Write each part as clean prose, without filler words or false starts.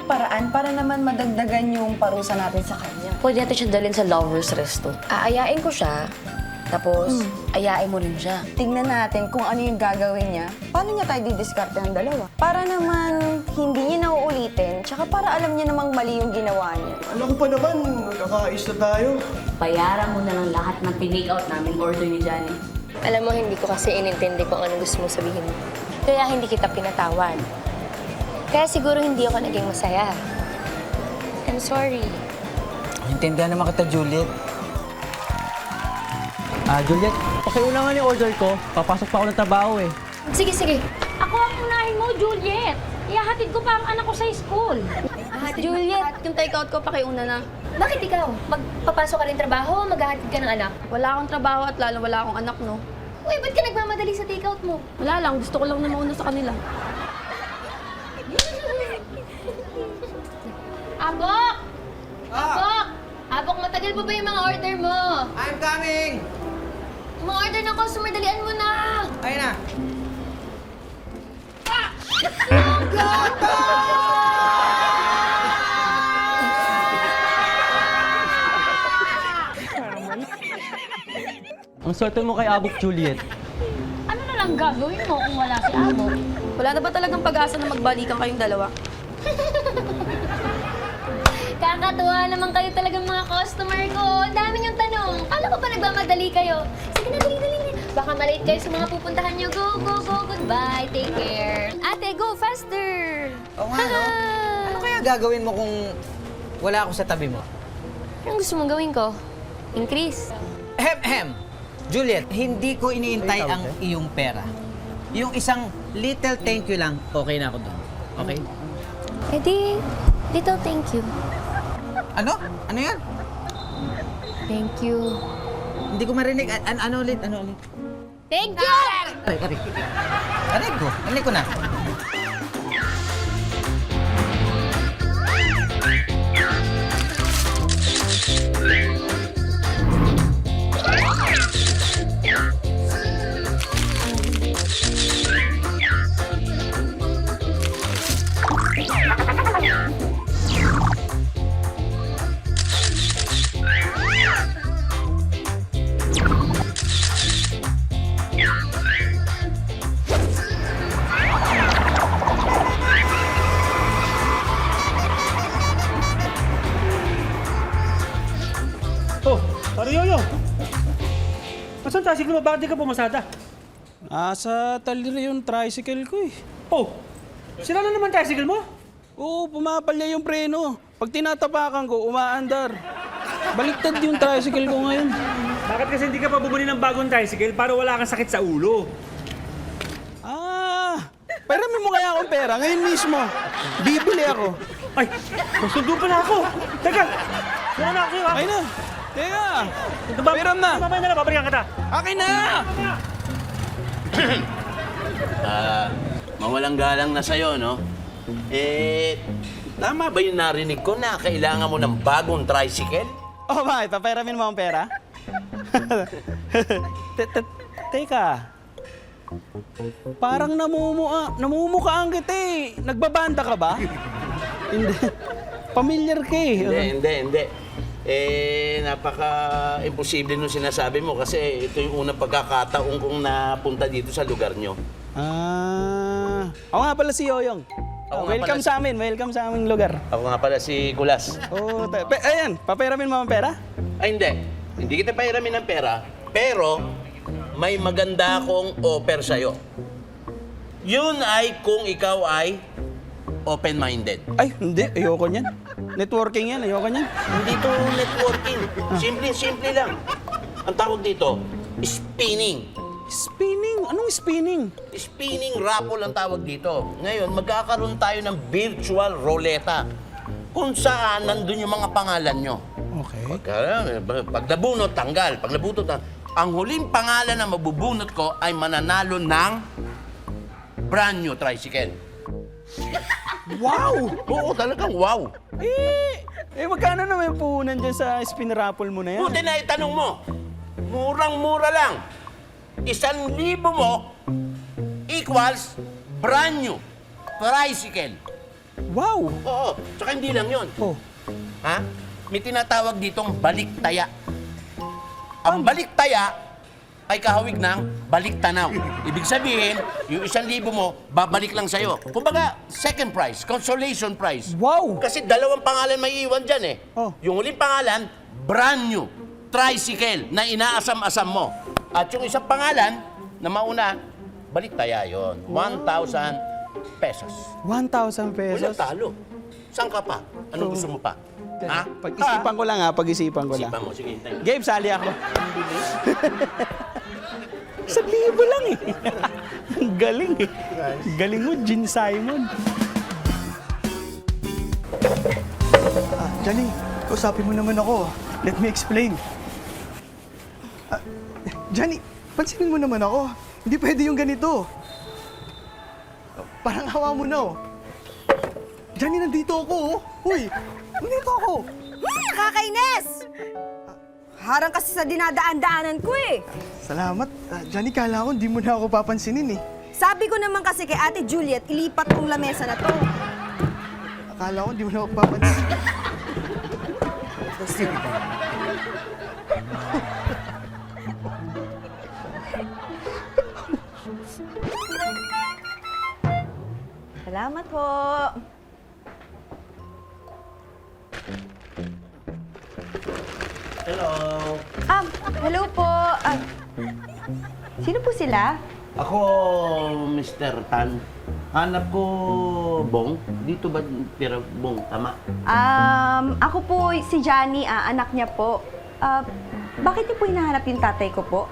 ng paraan para naman madagdagan yung parusa natin sa kanya. Pwede natin siya dalhin sa Lover's Resto. Aayain ko siya, tapos ayain mo rin siya. Tignan natin kung ano yung gagawin niya. Paano niya tayo didiskarte ng dalawa? Para naman hindi niya nauulitin, tsaka para alam niya namang mali yung ginawa niya. Alam ko pa naman, magkakaayos na tayo. Bayaran mo na lang lahat ng tinake-out namin order ni Johnny. Alam mo, hindi ko kasi inintindi kung ano gusto mo sabihin. Kaya hindi kita pinatawad. Kaya siguro hindi ako naging masaya. I'm sorry. Intindihan naman kita, Juliet. Juliet, pakiulangan yung order ko. Papasok pa ako ng trabaho eh. Sige, sige. Ako ang unahin mo, Juliet. Ihahatid ko pa ang anak ko sa school. Juliet, yung take-out ko, pakiuna na. Bakit ikaw? Magpapasok ka rin trabaho o maghahatid ka ng anak? Wala akong trabaho at lalo wala akong anak, no? Uy, ba't ka nagmamadali sa take-out mo? Wala lang, gusto ko lang na mauna sa kanila. Abok! Abok! Abok, matagal pa ba yung mga order mo? I'm coming! Yung mga order ng customer, dalian mo na! Ayun na. Ang swerte mo kay Abok, Juliet. Ano na lang gagawin mo kung wala si Abok? Wala na ba talagang pag-asa na magbalikan kayong dalawa? Kakatuwa naman kayo talagang mga customer ko. Ang dami niyong tanong. Alam ko ba nagmamadali kayo? Sige na, dali. Baka malate kayo sa mga pupuntahan niyo. Go, go, go. Goodbye. Take care. Ate, go faster. Oo nga, no? Ano kaya gagawin mo kung wala ako sa tabi mo? Anong gusto mong gawin ko? Increase? Ahem! Juliet, hindi ko iniintay ang iyong pera. Yung isang little thank you lang, okay na ako doon. Okay? Eh di, little thank you. Ano? Ano yan? Thank you. Hindi ko marinig. Ano ulit? Ano ulit? Thank you! Aray. Aray ko na. Oh, pare Yoyo! Nasaan tricycle mo? Bakit di ka pumasada? Sa talira yung tricycle ko eh. Oh, sira na naman tricycle mo? Oo, pumapalya yung preno. Pag tinatapakan ko, umaandar. Baliktad yung tricycle ko ngayon. Bakit kasi hindi ka pa bumili ng bagong tricycle para wala kang sakit sa ulo? Peramin mo kaya akong pera ngayon mismo. Bibili ako. Ay, susundo pala ako! Teka! Wala na ako Ay na. Teka. Diba, Peram na. Mamaya na lang, babalikan kita. Akin na! Mawalang galang na sa'yo, no? Tama ba yung narinig ko na kailangan mo ng bagong tricycle? Oh, bakit? Paperamin mo ang pera? Teka. Parang namumukhaan kita eh. Nagbabanda ka ba? Hindi. Familiar ka eh. Hindi. Napaka-imposible nung sinasabi mo kasi ito yung unang pagkakataon kong napunta dito sa lugar nyo. Ako nga pala si Yoyong. Welcome sa aming lugar. Ako nga pala si Kulas. Ayan, paperamin mo ang pera? Ay, hindi. Hindi kita pairamin ng pera, pero may maganda akong offer sa'yo. Yun ay kung ikaw ay open-minded. Ay, hindi. Ayoko niyan. Networking yan. Ayoko niyan. Hindi to networking. Simple lang. Ang tawag dito, spinning. Spinning? Anong spinning? Spinning raffle ang tawag dito. Ngayon, magkakaroon tayo ng virtual roleta kung saan nandun yung mga pangalan nyo. Okay. Pag nabunot, tanggal. Pag nabunot, ang huling pangalan na mabubunot ko ay mananalo ng brand new tricycle. Wow! Oo, talagang wow. Magkano naman yung puhunan dyan sa spin raffle mo na yan? Buti na itanong mo. Murang-mura lang. 1,000 mo equals brand new tricycle. Wow! Oo, tsaka hindi lang yon. Oh. Ha? May tinatawag ditong baliktaya. Ang baliktaya ay kahawig ng baliktanaw. Ibig sabihin, yung 1,000 mo, babalik lang sa'yo. Kumbaga, second prize, consolation prize. Wow! Kasi 2 pangalan may iwan dyan eh. Oh. Yung huling pangalan, brand new, tricycle na inaasam-asam mo. At yung isang pangalan na mauna, baliktaya yon, 1,000 pesos. 1,000 pesos. Walang talo. Saan ka pa? Anong gusto mo pa? Ha? Pag-isipan ko lang ha, pag-isipan ko lang. Isipan mo, sige. Thank you. Gabe, sali ako. 1,000 lang eh. Ang galing eh. Galing mo, Gene Simon. Johnny, kausapin mo naman ako. Let me explain. Johnny, pansinin mo naman ako. Hindi pwede yung ganito. Parang hawa mo na, oh. Johnny, nandito ako, oh. Uy, nandito ako. Nakakainis! Harang kasi sa dinadaan-daanan ko eh. Salamat. Johnny, kala ko hindi mo na ako papansinin, eh. Sabi ko naman kasi kay Ate Juliet, ilipat tong lamesa na to. Akala ko hindi mo na ako papansinin. Salamat po. Hello. Hello po. Sino po sila? Ako, Mr. Tan. Hanap ko Bong. Dito ba tira Bong? Tama. Ako po si Johnny, anak niya po. Bakit niyo po hinahanap yung tatay ko po?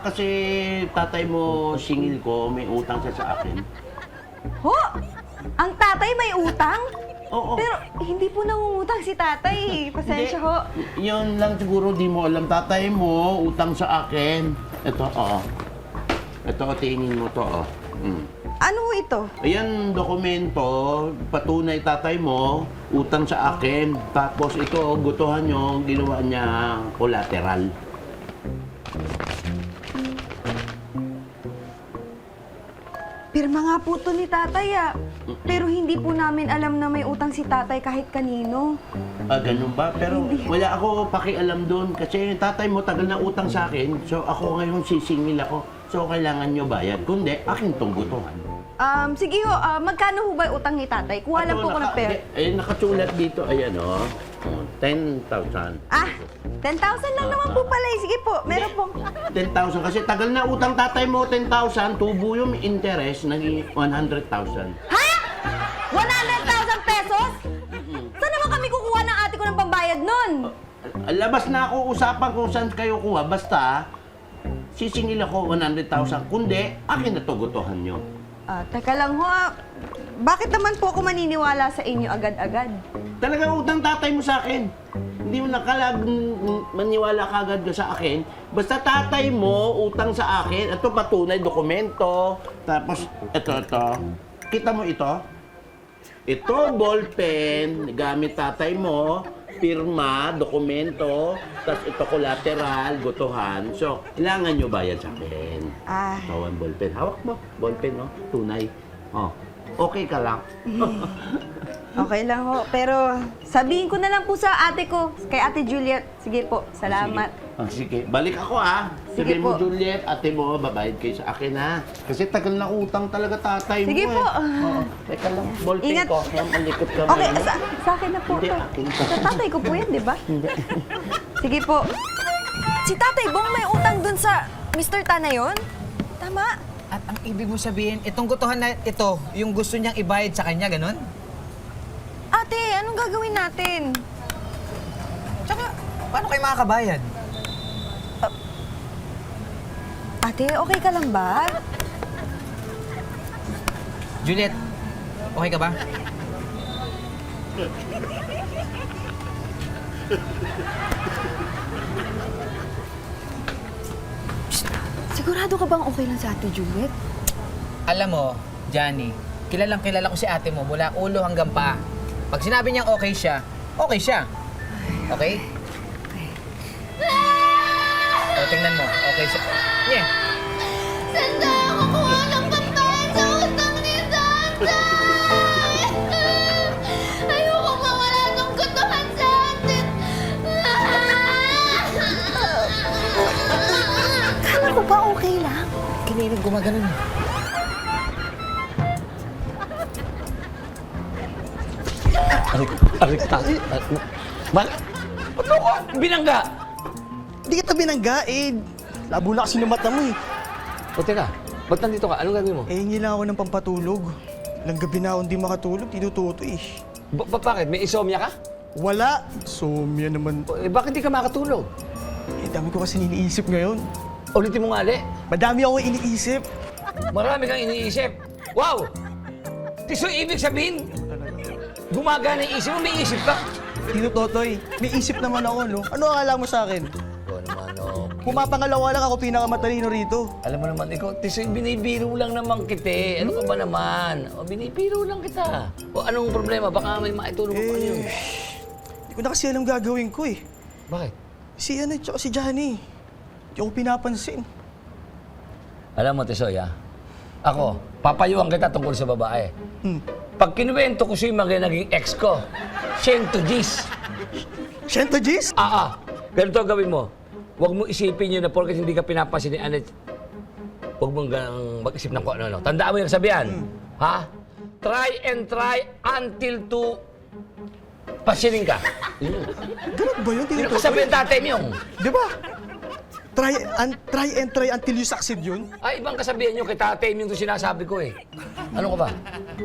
Kasi tatay mo singil ko, may utang siya sa akin. Ho! Ang tatay may utang? Oo. Pero hindi po nangungutang si tatay. Pasensya ho. Yun lang siguro di mo alam. Tatay mo, utang sa akin. Ito, oo. Ito, tingin mo to, oh. Ano ho ito? Ayan, dokumento, patunay tatay mo, utang sa akin. Tapos ito, gutuhan nyo, ginawa niya collateral. Pirma nga po to ni tatay Pero hindi po namin alam na may utang si tatay kahit kanino. Ganun ba? Pero wala ako pakialam doon kasi tatay mo tagal na utang sa akin. So ako ngayon sisingil ako. So kailangan nyo bayad. Kundi, akin tong gutuhan. Sige ho, magkano ho ba yung utang ni tatay? Kuha lang po ko ng pera. Nakasulat dito, ayan o. 10,000. 10,000 lang naman po pala. Sige po, meron pong... 10,000 kasi tagal na utang tatay mo, 10,000. Tubo yung interest, naging 100,000. Ha? 100,000 pesos? Saan naman kami kukuha ng ate ko ng pambayad nun? Labas na ako, usapan kung saan kayo kuha. Basta, sisingil ako 100,000. Kundi, akin na to gutuhan nyo. Teka lang ho, bakit naman po ako maniniwala sa inyo agad-agad? Talagang utang tatay mo sa akin. Hindi mo maniwala ka agad sa akin. Basta tatay mo, utang sa akin. Ito patunay, dokumento. Tapos, ito. Kita mo ito? Ito, ballpen, gamit tatay mo. Pirma, dokumento. Tapos ito, collateral, gutuhan. So, kailangan nyo bayad sa akin. Ito ang ballpen. Hawak mo, ballpen, no? Tunay. Oh, okay ka lang. Okay lang ho, pero sabihin ko na lang po sa ate ko, kay Ate Juliet. Sige po, salamat. Sige. Balik ako, Sige Sabihin mo, po. Juliet, ate mo, babayad kayo sa akin, ha? Kasi tagal na utang talaga tatay Sige mo, po. Oo. Teka lang, ballpen Ingat. ko. Malikot ka Okay, ngayon. sa akin na po Hindi, to. akin to. Sa tatay ko po yan, di ba? Hindi. Sige po. Si Tatay Bong may utang dun sa Mr. Tan na yun? Tama? At ang ibig mo sabihin, itong gutuhan na ito, yung gusto niyang ibayad sa kanya, ganun? Ate, anong gagawin natin? Tsaka, paano kayo makakabayad? Ate, okay ka lang ba? Juliet, okay ka ba? Sigurado ka bang okay lang sa Ate Juliet? Alam mo, Johnny, kilalang kilala ko si ate mo mula ulo hanggang paa. Pag sinabi niyang okay siya, okay siya. Okay? O, tingnan mo, okay siya. Yeah. Sanda ako kuha ng pambayad sa utang ni tatay! okay lang. Kanina gumaganon. Arik. Bakit? Ba't ako binangga? Hindi kita binangga eh. Labo na kasi ng mata mo eh. O teka, ba't nandito ka? Anong gagawin mo? Eh, hingi lang ako ng pampatulog. Ilang gabi na ako hindi makatulog, tinututo eh. Bakit? May insomnia ka? Wala. Somya naman. Bakit di ka makatulog? Eh, dami ko kasi iniisip ngayon. Ulitin mo nga, Ali. Madami ako iniisip. Marami kang iniisip. Wow! So, ibig sabihin, gumagana yung isip mo, may isip ka. Tito Totoy, may isip naman ako, no? Ano akala mo sa akin? Ikaw naman, oh. Pumapangalawa lang ako pinakamatalino rito. Alam mo naman, ikaw, Tisoy, binibiro lang naman kita. Ano ka ba naman? O, binibiro lang kita. O, anong problema? Baka may maitulong mo pa yun. Hindi ko na kasi alam gagawin ko eh. Bakit? Si ano, tsaka si Johnny. Hindi ako pinapansin. Alam mo, Tisoy, ha? Ako, papayuhan kita tungkol sa babae. Pag kinuwento ko sa'yo mga naging ex ko, 100 Gs. 100 Gs? Ganito ang gawin mo. Huwag mo isipin yun na porket hindi ka pinapansin ni Annette. Huwag mong mag-isip ng kung ano-ano. Tandaan mo yung sabihan. Ha? Try and try until to pasinin ka. Ganun ba yun, Tito Yung Totoy? kasabihan dati yung. Di ba? Try and try until you succeed yun? Ay, ibang kasabihan nyo, kay Tatay yung sinasabi ko eh. Ano ka ba?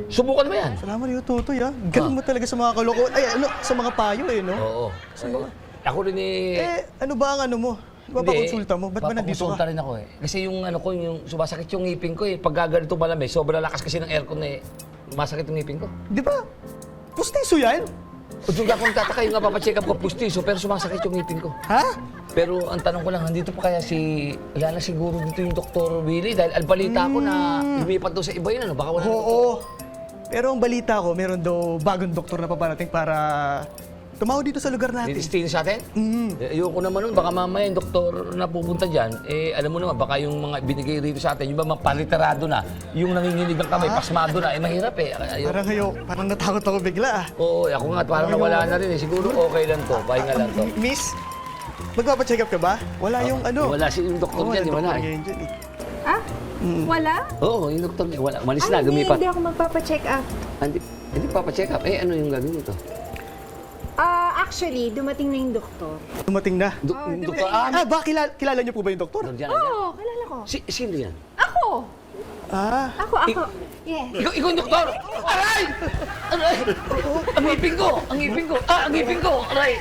Subukan mo yan. Salamat, Tito Totoy, ha? Galing mo talaga sa mga kalokohan. Ay, ano, sa mga payo eh, no? Oo. Ako rin eh... Ano ba ang ano mo? Di ba pakonsulta mo? Ba't ba nandito Papakonsulta ka? rin ako eh. Kasi yung ano ko, yung sumasakit yung ngipin ko eh. Pag gaganito malamig, sobrang lakas kasi ng aircon eh. Masakit yung ngipin ko. Di ba? Pustiso yan? O doon akong tataka yung napapacheck up ko pustiso, pero sumasakit yung ngipin ko. Ha? Pero ang tanong ko lang, nandito pa kaya wala na siguro dito yung Dr. Willie? Dahil albalita ko na lumipat daw sa iba yun, ano? Baka wala na. Oo. Pero ang balita ko, meron daw bagong doktor na paparating para tumaw dito sa lugar natin. Dito sa atin? Ayoko naman nun, baka mamaya yung doktor na pupunta dyan, eh alam mo naman, baka yung mga binigay rito sa atin, yung ba mga paliterado na, yung nanginginig ng kamay, pasmado na, eh mahirap eh. Parang natakot ako bigla ah. Oo, ako nga, parang nawala na rin eh. Siguro okay lang to, pahinga lang to. Miss, magpapacheck up ka ba? Wala yung ano. Wala si yung doktor dyan, wala eh. Wala? Oo, yung doktor niya, wala. Malis na, lumipat. Hindi ako magpapacheck up. Hindi papacheck up. Eh, ano yung gagawin ito? Actually, dumating na yung doktor. Dumating na. Doktor, Kilala niyo po ba yung doktor? Oo, kilala ko. Sino yan? Ako! Ako. Yes. Ikaw yung doktor! Aray! Aray! Ang ngipin ko! Ang ngipin ko! Aray!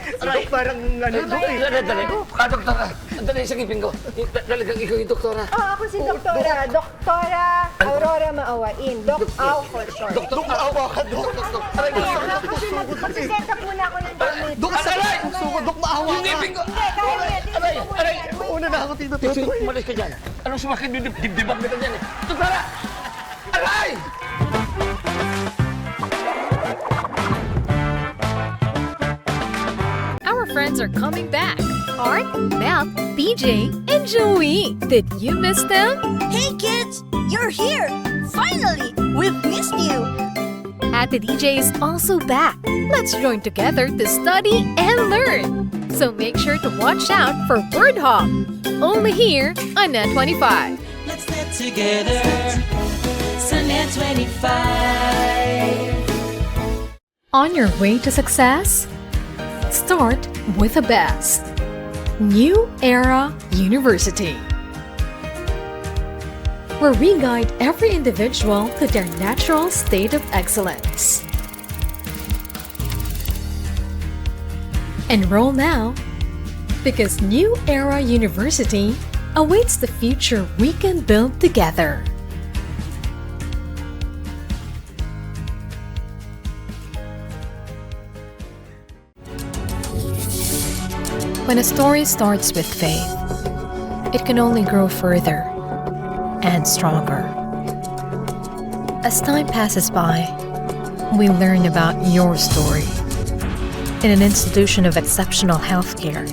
Parang ano ito eh. Dali. Doktora! Dali sa ngipin ko. Talagang ikaw yung doktora. Ako si Doktora. Doktora Aurora Maawain. Doc-Aw for short. Doktor, awa ka, Dok. Aray! Kasi magsiset up muna ako ng damit. Aray! Dok, maawa Yung ka. ngipin ko! Aray! Una na ako, Tito Totoy. Umalis ka dyan. Anong sumakit yung dibdibang kita dyan eh? Doktora! Aray! Our friends are coming back. Art, Mel, BJ, and Joey. Did you miss them? Hey kids, you're here! Finally, we've missed you! Ate DJ is also back. Let's join together to study and learn. So make sure to watch out for Word Hop. Only here on Net 25. Let's get together. Sunday 25. On your way to success? Start with the best. New Era University, where we guide every individual to their natural state of excellence. Enroll now, because New Era University awaits the future we can build together. When a story starts with faith, it can only grow further and stronger. As time passes by, we learn about your story. In an institution of exceptional healthcare,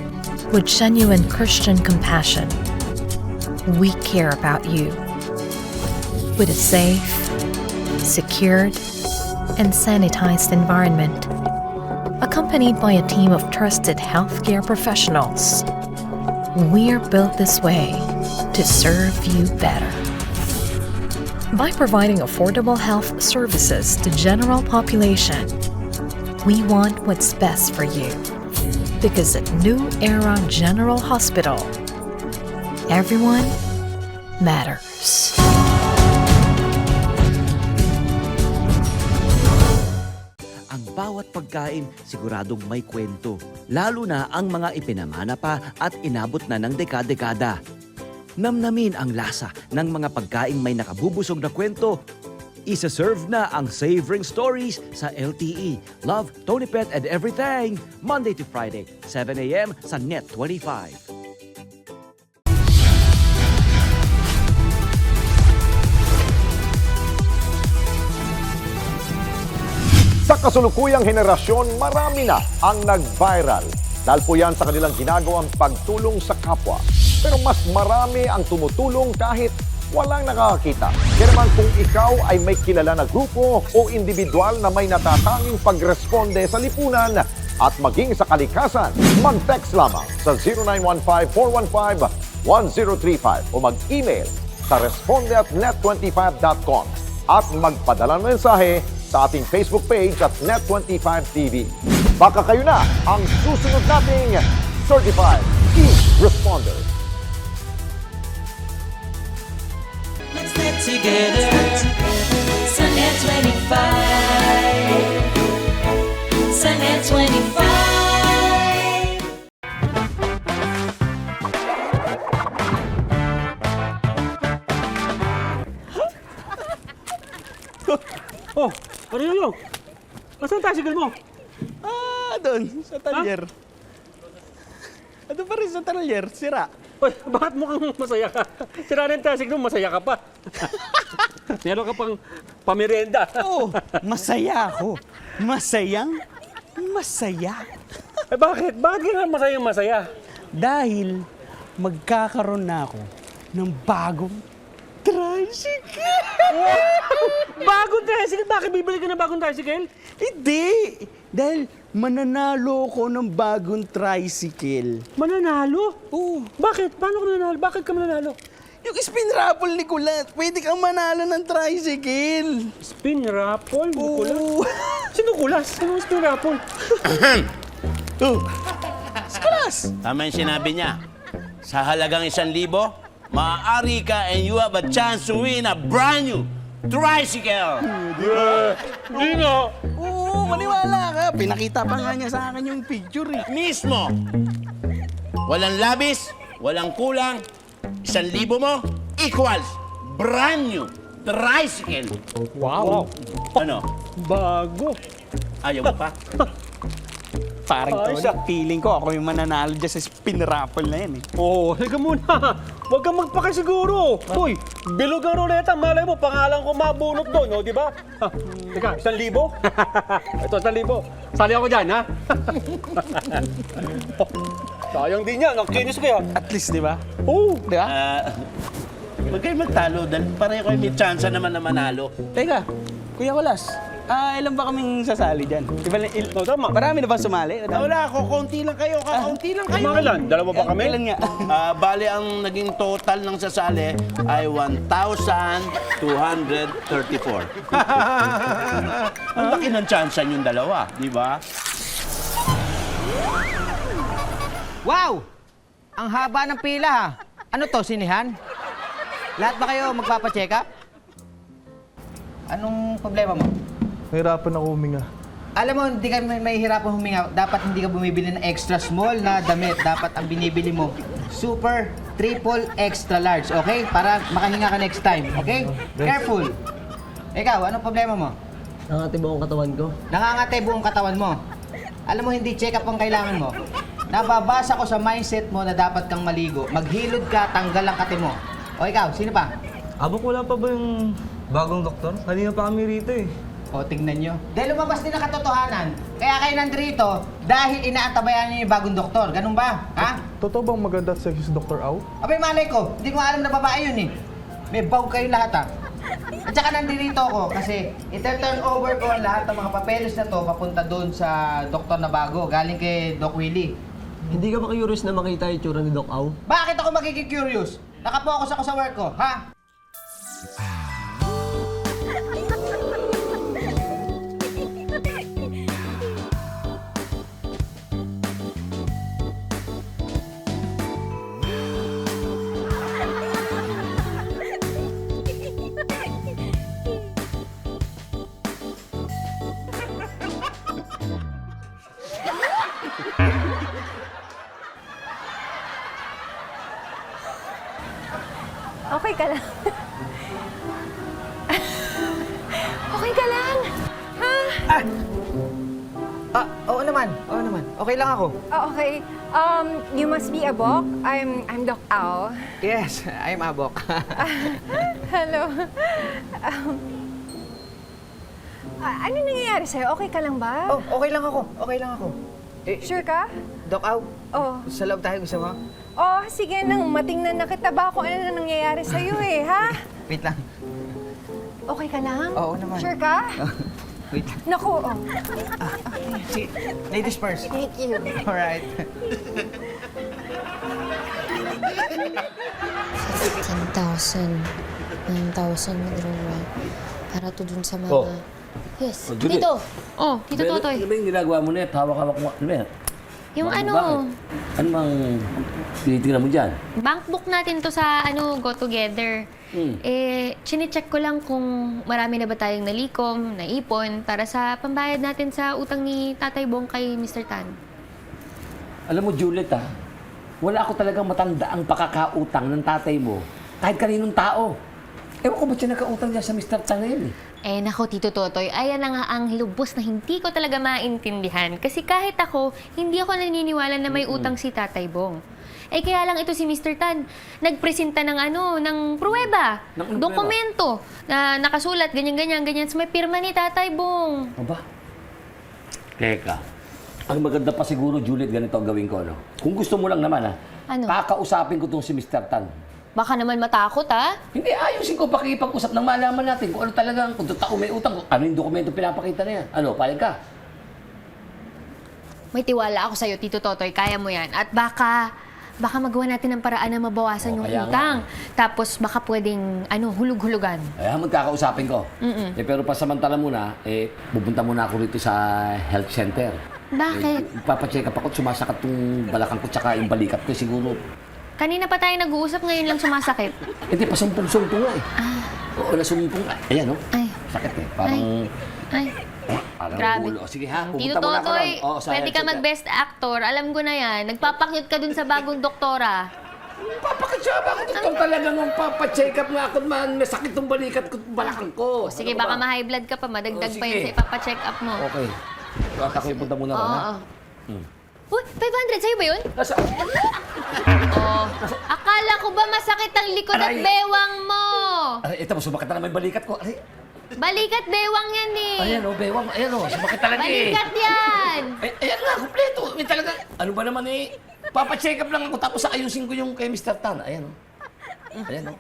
with genuine Christian compassion, we care about you. With a safe, secured, and sanitized environment, accompanied by a team of trusted healthcare professionals, we're built this way to serve you better. By providing affordable health services to general population, we want what's best for you. Because at New Era General Hospital, everyone matters. Ang bawat pagkain siguradong may kwento, lalo na ang mga ipinamana pa at inabot na ng dekada-dekada. Namnamin ang lasa ng mga pagkaing may nakabubusog na kwento. Isa-serve na ang Savoring Stories sa LTE. Love, Tony Pet and Everything. Monday to Friday, 7 a.m. sa Net 25. Sa kasulukuyang henerasyon, marami na ang nag-viral. Dahil po yan sa kanilang ginagawang pagtulong sa kapwa. Pero mas marami ang tumutulong kahit walang nakakakita. Kaya naman kung ikaw ay may kilala na grupo o individual na may natatanging pagresponde sa lipunan at maging sa kalikasan, mag-text lamang sa 0915-415-1035 o mag-email sa responde@net25.com at magpadala ng mensahe sa ating Facebook page at Net25TV. Baka kayo na ang susunod nating Certified E-Responder. Let's get together sa Net25. Sa Net25. Oh, Arioyo! Nasaan ang tricycle mo? Doon, sa talyer. Ito pa rin sa talyer, sira. Uy, bakit mukhang masaya ka? Sira na yung tricycle mo, masaya ka pa. Meron ka pang pamerienda. Oo, masaya ako. Masaya. Eh bakit? Bakit ka nga masaya? Dahil magkakaroon na ako ng bagong tricycle. Bagong tricycle? Bakit bibili ka ng bagong tricycle? Hindi! Dahil mananalo ko ng bagong tricycle. Mananalo? Oo. Bakit? Paano ka mananalo? Bakit ka mananalo? Yung spin raffle ni Kulat, pwede kang manalo ng tricycle. Spin raffle? Oo. Sino Kulas? Sino spin raffle? Kulas! Tama yung sinabi niya. Sa halagang 1,000, maaari ka and you have a chance to win a brand new tricycle. Hindi nga. Oo, maniwala ka. Pinakita pa nga niya sa akin yung picture eh. Mismo. Walang labis, walang kulang. 1,000 mo equals brand new tricycle. Wow. Ano? Bago. Ayaw mo pa? Parang Ay, Tony, feeling ko ako yung mananalo dyan sa spin raffle na yan eh. Oo, halika muna. Huwag kang magpakasiguro. Hoy, bilog ang ruleta. Malay mo, pangalan ko mabunot doon, no? Di ba? Teka, 1,000? Ito, 1,000. Sali ako dyan, ha? Sayang din yan. Ang kinis ko yan. At least, di ba? Oo. Di ba? Huwag kayo magtalo dahil pareho kayo may chance naman na manalo. Teka, Kuya Kulas, ilan ba kaming sasali dyan? Tama. Marami na ba sumali? Wala ako, konti lang kayo. Kaunti lang kayo. Mga ilan? Dalawa ba kami? Ilan nga? Bali, ang naging total ng sasali ay 1,234. Ang laki ng chance yung dalawa, di ba? Wow! Ang haba ng pila ha. Ano to, sinihan? Lahat ba kayo magpapacheck up? Anong problema mo? Nahirapan ako huminga. Alam mo, hindi ka mahihirapan huminga. Dapat hindi ka bumibili ng extra small na damit. Dapat ang binibili mo, super, triple, extra large, okay? Para makahinga ka next time, okay? Careful. Ikaw, anong problema mo? Nangangati buong katawan ko. Nangangati buong katawan mo. Alam mo, hindi check up ang kailangan mo. Nababasa ko sa mindset mo na dapat kang maligo. Maghilod ka, tanggal ang kate mo. O ikaw, sino pa? Abok, wala pa ba yung bagong doktor? Kanina pa kami rito eh. O, tignan nyo. Dahil lumabas din ang katotohanan. Kaya kayo nandito dahil inaantabayan niyo yung bagong doktor. Ganun ba? Ha? Totoo bang maganda at sexy si Dr. Au? Abay, malay ko. Hindi ko alam na babae yun eh. May bawg kayo lahat ha. At saka nandito ako kasi ita-turn over ko ang lahat ng mga papeles na to papunta doon sa doktor na bago. Galing kay Doc Willie. Hindi ka ba curious na makita yung tsura ni Doc Au? Bakit ako magiging curious? Nakapokus ako sa work ko, ha? Okay ka lang? Okay ka lang? Ha? Oo naman. Okay lang ako. Oh, okay. You must be Abok. I'm Doc Ao. Yes, I'm Abok. Hello. Ano nangyayari sa'yo? Okay ka lang ba? Oh, okay lang ako. Sure ka? Doc Au, Oh. sa loob tayo, gusto mo? Oh, sige nang matingnan na kita ba kung ano na nangyayari sa'yo eh, ha? Wait lang. Okay ka lang? Oo naman. Sure ka? Wait lang. Naku, oh. See, ladies first. Thank you. Alright. 10,000. 9,000 withdrawal. Para to dun sa mga... Oh. Yes. Oh, Juliet. Tito. Oh, Tito Totoy. Ano ba yung ginagawa mo na? Hawak-hawak mo. Ano ba yan? Yung Bakit? ano, Bakit? Ano bang tinitingnan mo dyan? bank book natin to sa Go Together. Chine-check ko lang kung marami na ba tayong nalikom, naipon, para sa pambayad natin sa utang ni Tatay Bong kay Mr. Tan. Alam mo, Juliet, wala ako talagang matanda ang pakakautang ng tatay mo kahit kaninong tao. Ewan ko ba't siya nakautang niya sa Mr. Tan na yun eh. Nako, Tito Totoy, ayan na nga ang lubos na hindi ko talaga maintindihan. Kasi kahit ako, hindi ako naniniwala na may utang si Tatay Bong. Kaya lang ito si Mr. Tan, nagpresenta ng ng pruweba, dokumento, na nakasulat, ganyan, sa may pirma ni Tatay Bong. Aba? Teka. Ang maganda pa siguro, Juliet, ganito ang gawin ko, ano? Kung gusto mo lang naman, Ano? kakausapin ko tong si Mr. Tan. Baka naman matakot, ha? Hindi, ayusin ko, pakikipag-usap nang malaman natin kung ano talagang, kung totoo may utang, kung ano yung dokumento pinapakita na yan. Ano, payag ka? May tiwala ako sa'yo, Tito Totoy, kaya mo yan. At baka magawa natin ng paraan na mabawasan yung kaya utang. Tapos baka pwedeng, hulug-hulugan. Ayan, magkakausapin ko. Pero pasamantala muna, pupunta muna ako rito sa health center. Bakit? Papacheck up ako, sumasakat yung balakang ko tsaka yung balikat ko siguro. Kanina pa tayo nag-uusap, ngayon lang sumasakit. Hindi, pasumpong-sumpong nga eh. Oo, nasumpong nga. Ayan, no? Ay. Sakit eh. Parang... Ay. Parang Grabe. ulo. Sige ha, Tito pupunta muna ako Totoy, lang. Oo, sa pwede health ka center. mag-best actor. Alam ko na yan. Nagpapakyut ka dun sa bagong doktora. Papakitsaba ako dito talagang papacheck up nga ako man. Nasakit yung balikat ko, balakang ko. Sige, Ano baka ba? ma-high blood ka pa. Madagdag Oh, pa yun sige. sa ipapacheck up mo. Okay. Baka ako punta muna ron, ha? Uy, 500, sa'yo ba yun? Oh, akala ko ba masakit ang likod at Aray. bewang mo? Aray, ito, sumakit na naman yung balikat ko. Aray, Balikat bewang yan eh. ayan o, bewang. Ayan o, sumakit talaga eh. Balikat yan. Ay, ayan nga, kompleto. May talaga, ano ba naman eh, papacheck up lang ako tapos ayusin ko yung kay Mr. Tan. Ayan o. Ayan o.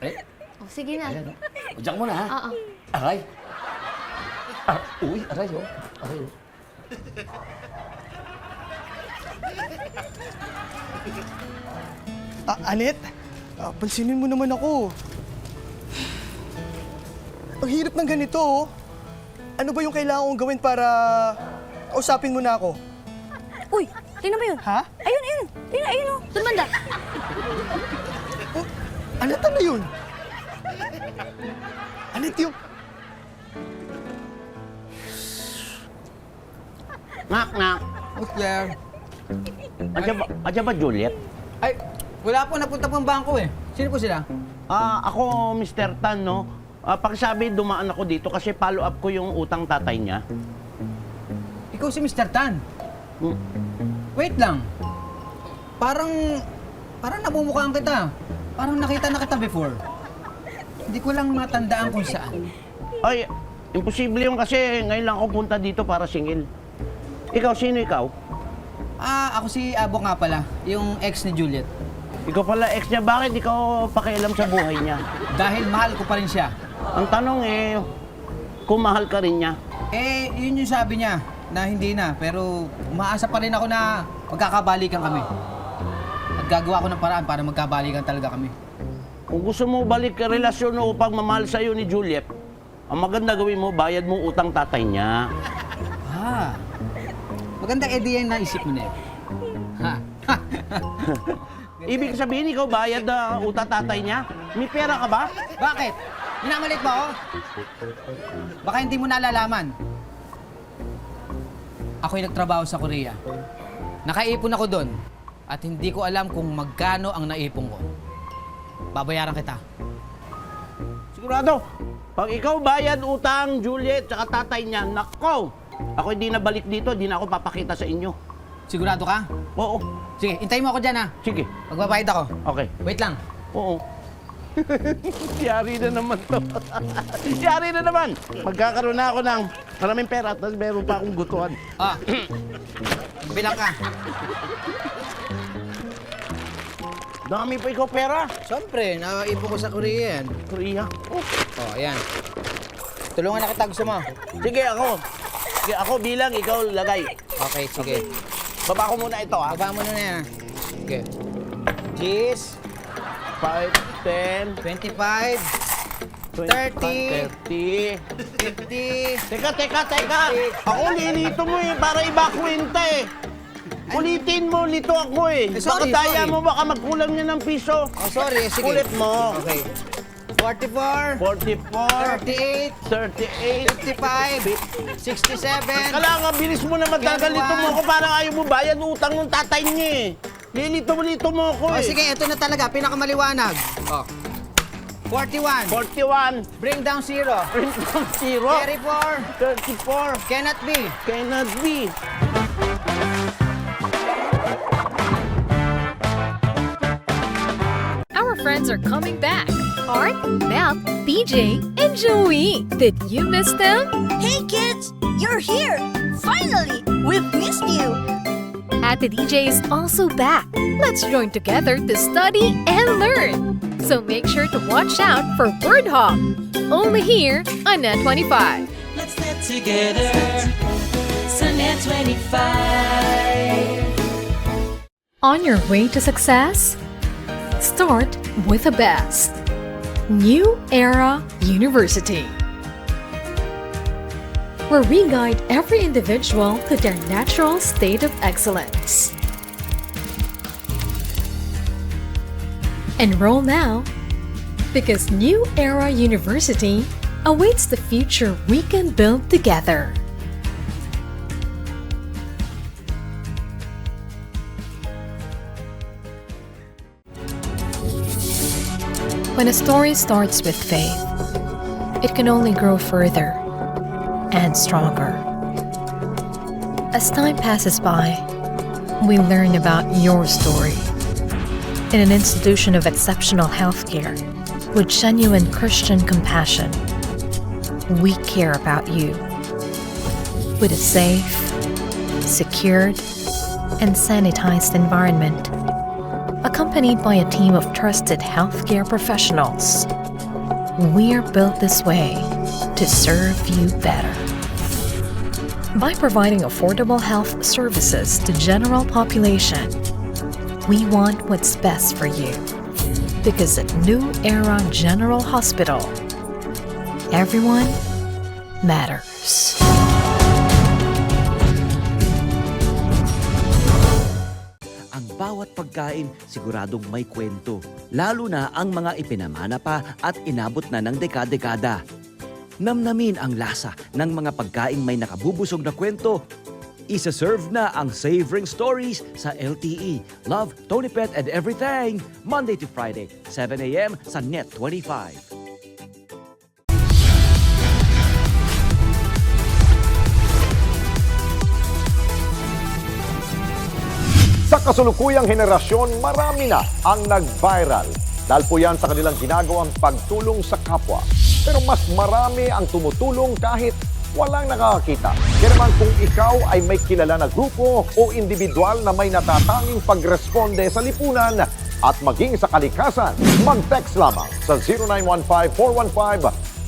Ay, Oh, sige na. ayan o. O, diyan ka muna ha. Oo. Aray. Uy, aray o. Aray o. Anet, pansinin mo naman ako. Ang hirap ng ganito, oh. Ano ba yung kailangan kong gawin para usapin mo na ako? Uy, tingnan mo yun. Ha? Ayun. Tingnan, ayun oh. Doon banda. Anet, ano yun? Anet, yung... Knock. Who's there? Andiyan ba, Juliet? Ay, wala po. Napunta po ang bangko eh. Sino po sila? Ako, Mr. Tan, no? Pakisabi, dumaan ako dito kasi follow up ko yung utang tatay niya. Ikaw si Mr. Tan. Wait lang. Parang namumukhaan kita. Parang nakita na kita before. Hindi ko lang matandaan kung saan. Ay, imposible yung kasi ngayon lang ako punta dito para singil. Ikaw, sino ikaw? Ako si Abo nga pala. Yung ex ni Juliet. Ikaw pala ex niya, bakit ikaw pakialam sa buhay niya? Dahil mahal ko pa rin siya. Ang tanong kung mahal ka rin niya. Yun yung sabi niya, na hindi na. Pero umaasa pa rin ako na magkakabalikan kami. At gagawa ko ng paraan para magkabalikan talaga kami. Kung gusto mo balik ka relasyon o upang mamahal sa'yo ni Juliet, ang maganda gawin mo, bayad mo utang tatay niya. Ah, magandang idea yung naisip mo na yun. Ha? Ibig sabihin, ikaw bayad na utang tatay niya? May pera ka ba? Bakit? Minamalit ba ako? Baka hindi mo nalalaman. Ako'y nagtrabaho sa Korea. Nakaipon ako doon. At hindi ko alam kung magkano ang naipon ko. Babayaran kita. Sigurado, pag ikaw bayad utang, Juliet, tsaka tatay niya, nako! Ako hindi na balik dito, hindi na ako papakita sa inyo. Sigurado ka? Oo. Sige, hintayin mo ako dyan ha. Sige. Magbabayad ako. Okay. Wait lang. Oo. Yari na naman to. Yari na naman. Magkakaroon na ako ng maraming pera at meron pa akong gutuan. Ah, bilang ka. Dami pa ikaw pera. Siyempre, naipon ko sa Korea yan. Korea? Oh, ayan. Tulungan na kita, gusto mo? Sige, ako. Sige, ako bilang, ikaw lagay. Okay, sige. Baba ko muna ito, ha? Baba mo na yan. Okay. Cheese. 5, 10, 25. 30, 50. Teka. Ako lilito mo eh, para iba kwenta eh. Ulitin mo, lito ako eh. Sorry, baka daya sorry. mo, baka magkulang niya ng piso. Oh, sorry. Sige. Ulit mo. Okay. 44. 44. 38. 38. 55. 67. Kailangan, bilis mo na magkagalito mo ako, parang ayaw mo bayad utang ng tatay niya eh. Lilito mo ako Oh, eh. sige, ito na talaga. Pinakamaliwanag. Oh. 41. 41. Bring down 0. Bring down 0. 34. 34. Cannot be. Cannot be. Our friends are coming back. Art, Mel, BJ, and Joey. Did you miss them? Hey kids, you're here! Finally! We've missed you! Ate DJ is also back. Let's join together to study and learn. So make sure to watch out for Word Hop. Only here on Net 25. Let's net together. Sunnet 25. On your way to success? Start with the best. New Era University, where we guide every individual to their natural state of excellence. Enroll now, because New Era University awaits the future we can build together. When a story starts with faith, it can only grow further and stronger. As time passes by, we learn about your story. In an institution of exceptional healthcare, with genuine Christian compassion, we care about you. With a safe, secured, and sanitized environment, accompanied by a team of trusted healthcare professionals, we're built this way to serve you better. By providing affordable health services to general population, we want what's best for you. Because at New Era General Hospital, everyone matters. Ang bawat pagkain siguradong may kwento, lalo na ang mga ipinamana pa at inabot na ng dekada-dekada. Namnamin ang lasa ng mga pagkaing may nakabubusog na kwento. Isa-serve na ang Savoring Stories sa LTE. Love, Tony Pet, and Everything. Monday to Friday, 7 a.m. sa Net 25. Sa kasulukuyang henerasyon, marami na ang nag-viral. Dahil po yan sa kanilang ginagawang pagtulong sa kapwa. Pero mas marami ang tumutulong kahit walang nakakakita. Kaya naman kung ikaw ay may kilala na grupo o individual na may natatanging pagresponde sa lipunan at maging sa kalikasan, mag-text lamang sa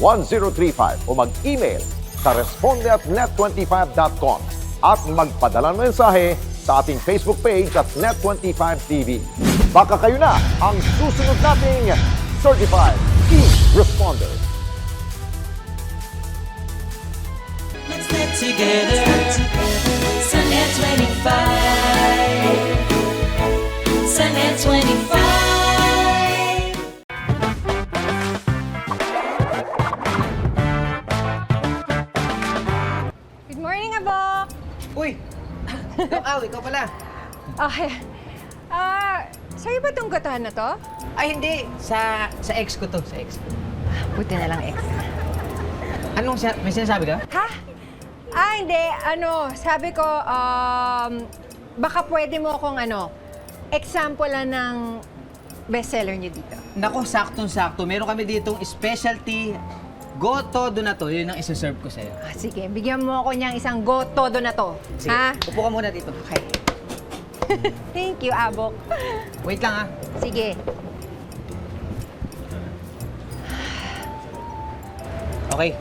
0915-415-1035 o mag-email sa responde@net25.com at magpadala ng mensahe sa ating Facebook page at Net25 TV. Baka kayo na ang susunod nating certified e-responder. Let's get together. Sunnet 25. Sunnet 25. Good morning, Abok! Uy! Doc Au, ikaw pala. Okay. Sa'yo ba itong gatahan na to? Ay, hindi. Sa ex ko to. Sa ex ko. Buti na lang ex. May sinasabi ka? Ha? Hindi. Sabi ko, baka pwede mo akong example lang ng bestseller niyo dito. Nako, saktong-sakto. Meron kami ditong specialty go-todo na to. Yun ang isa-serve ko sa'yo. Sige, bigyan mo ako niyang isang go-todo na to. Sige, Ha? upo ka muna dito. Okay. Thank you, Abok. Wait lang, ha? Sige. Okay.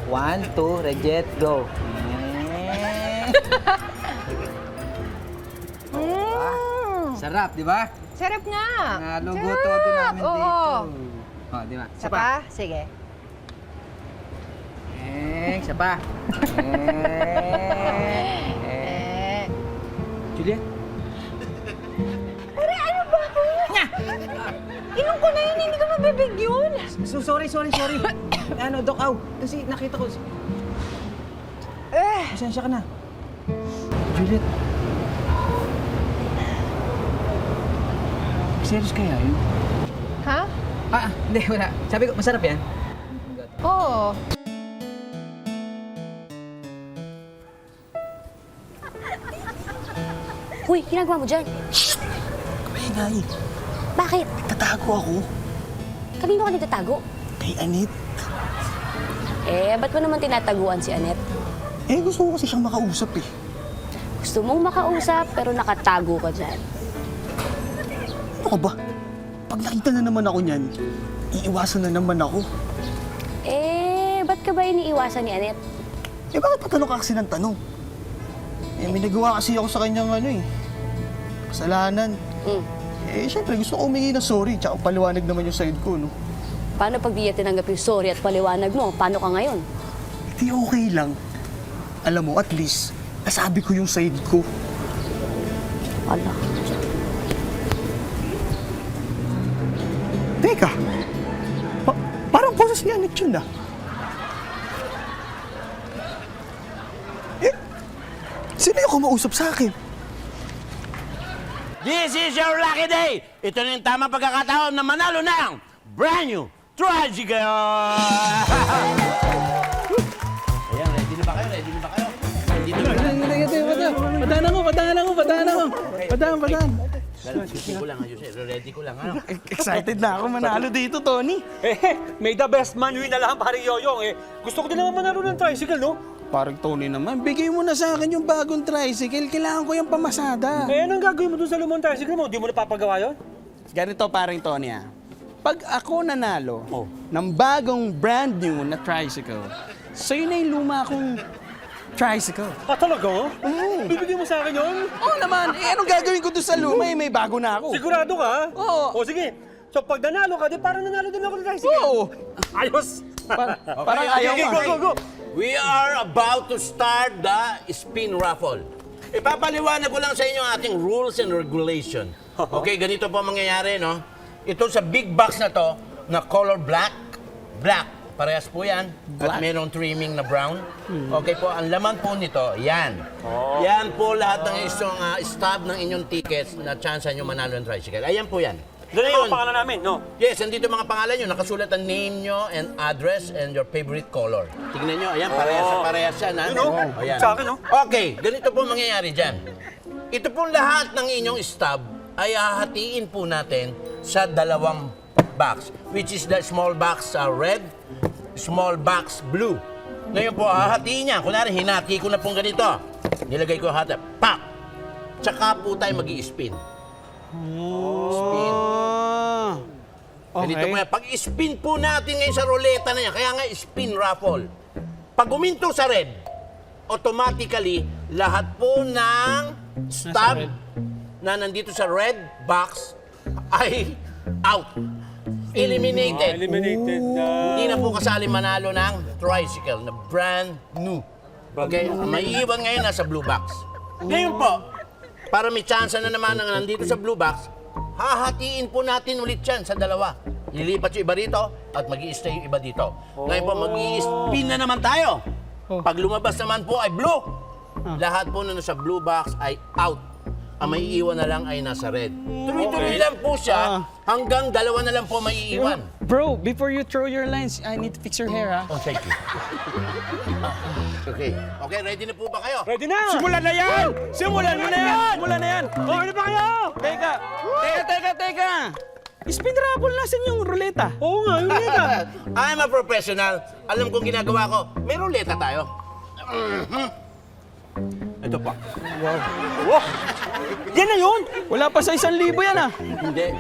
1, 2, reject, go. Sarap, di ba? Sarap nga. Nalo go-todo namin Oo. dito. Di ba? Isa pa? Sige. Isa pa. Juliet? Aray, ano ba ako? Inom ko na yun, hindi ko mabibig yun. Sorry. Doc Au, kasi nakita ko. Pasensya ka na. Juliet. Serious kaya yun? Ha? Hindi, wala. Sabi ko, masarap yan. Oo. Uy, ginagawa mo dyan? Kamahingay. Bakit? Tatago ako. Kanino ka nagtatago? Kay Anet. Ba't mo naman tinataguan si Anet? Gusto ko kasi siyang makausap eh. Gusto mong makausap pero nakatago ka dyan. Ano ba? Pag nakita na naman ako niyan, iiwasan na naman ako. Ba't ka ba iniiwasan ni Anet? Bakit patanong ka kasi ng tanong? May nagawa kasi ako sa kanyang kasalanan. Siyempre gusto ko humingi ng sorry, tsaka paliwanag naman yung side ko, no? Paano pag di niya tinanggap yung sorry at paliwanag mo? Paano ka ngayon? Hindi okay lang. Alam mo, at least, nasabi ko yung side ko. Ala. Teka, parang boses ni Anet yun, ah. Sino yung kumausap sa akin? This is your lucky day! Ito na yung tamang pagkakataon na manalo ng brand new Tricycle! Ayan, ready na ba kayo? Ready na ba kayo? Padaan. Ready ko lang. Excited na ako manalo dito, Tony. May the best man win na lang, paring Yoyong. Gusto ko din naman manalo ng tricycle, no? Parang Tony naman, bigay mo na sa akin yung bagong tricycle. Kailangan ko yung pamasada. Anong gagawin mo dun sa lumang tricycle mo? Di mo napapagawa yun? Ganito, paring Tony, Pag ako nanalo ng bagong brand new na tricycle, sa'yo na yung luma kong tricycle. Talaga? Bibigyan mo sa akin yun? Oo naman. Anong gagawin ko doon sa luma? May bago na ako. Sigurado ka? Oo. O sige. So pag nanalo ka, di parang nanalo din ako ng tricycle. Oo. Ayos. Parang ayaw mo. Go. We are about to start the spin raffle. Ipapaliwanag ko lang sa inyo ang ating rules and regulation. Okay, ganito po ang mangyayari, no? Ito sa big box na to, na color black. Parehas po yan. At mayroong trimming na brown. Okay po, ang laman po nito, yan. Yan po lahat ng isang stub ng inyong tickets na chance nyo manalo ng tricycle. Ayan po yan. Doon yung mga pangalan namin, no? Yes, andito mga pangalan nyo. Nakasulat ang name nyo and address and your favorite color. Tignan nyo, ayan, parehas yan, ha? Yun, no? Ayan. Sa akin, no? Okay, ganito po mangyayari dyan. Ito pong lahat ng inyong stub ay hahatiin po natin sa dalawang box, which is the small box red, small box blue. Ngayon po, hahatiin niya. Kunwari, hinati ko na pong ganito. Nilagay ko hati. Pak! Tsaka po tayo mag-i-spin. Spin. Ganito po yan. Pag-spin po natin ngayon sa ruleta na yan, kaya nga spin raffle. Pag uminto sa red, automatically, lahat po ng stub na nandito sa red box ay out. eliminated. Eliminated na. Hindi na po kasali manalo ng tricycle na brand new. Okay? Ang maiiwan ngayon nasa blue box. Ngayon po, para may chance na naman ang nandito sa blue box, hahatiin po natin ulit yan sa dalawa. Lilipat yung iba rito at mag-i-stay yung iba dito. Ngayon po, mag-i-spin na naman tayo. Pag lumabas naman po ay blue. Lahat po na nasa blue box ay out. Ang maiiwan na lang ay nasa red. Tuloy-tuloy lang po siya hanggang dalawa na lang po maiiwan. Bro, before you throw your lines, I need to fix your hair, ha? Oh, thank you. Okay. Okay, ready na po ba kayo? Ready na! Simulan na yan! Simulan mo na yan! Simulan na yan! Oh, ano ba kayo? Teka! Spin raffle, nasan yung ruleta? Oo nga, yung ruleta. I'm a professional. Alam kong ginagawa ko. May ruleta tayo. Ito pa. Wow! Yan na yun! Wala pa sa 1,000 yan, ah. Hindi.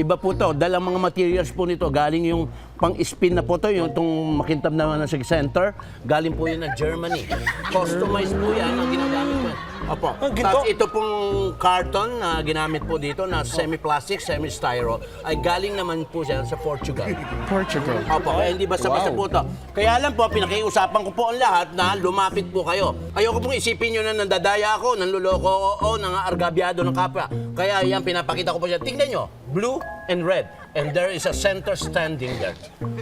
Iba po to. Dalang mga materials po nito. Galing yung pang-spin na po to. Yung itong makintab na sa center. Galing po yun na Germany. Customized po yan ang ginagamit ko. Opo. Tapos ito pong carton na ginamit po dito na semi-plastic, semi-styro ay galing naman po siya sa Portugal. Opo. Kaya hindi basta-basta po to. Kaya lang po, pinakiusapan ko po ang lahat na lumapit po kayo. Ayoko pong isipin nyo na nandadaya ako, nanluloko o nangaargabyado ng kapwa. Kaya yan, pinapakita ko po siya. Tingnan nyo, blue and red. And there is a center standing there.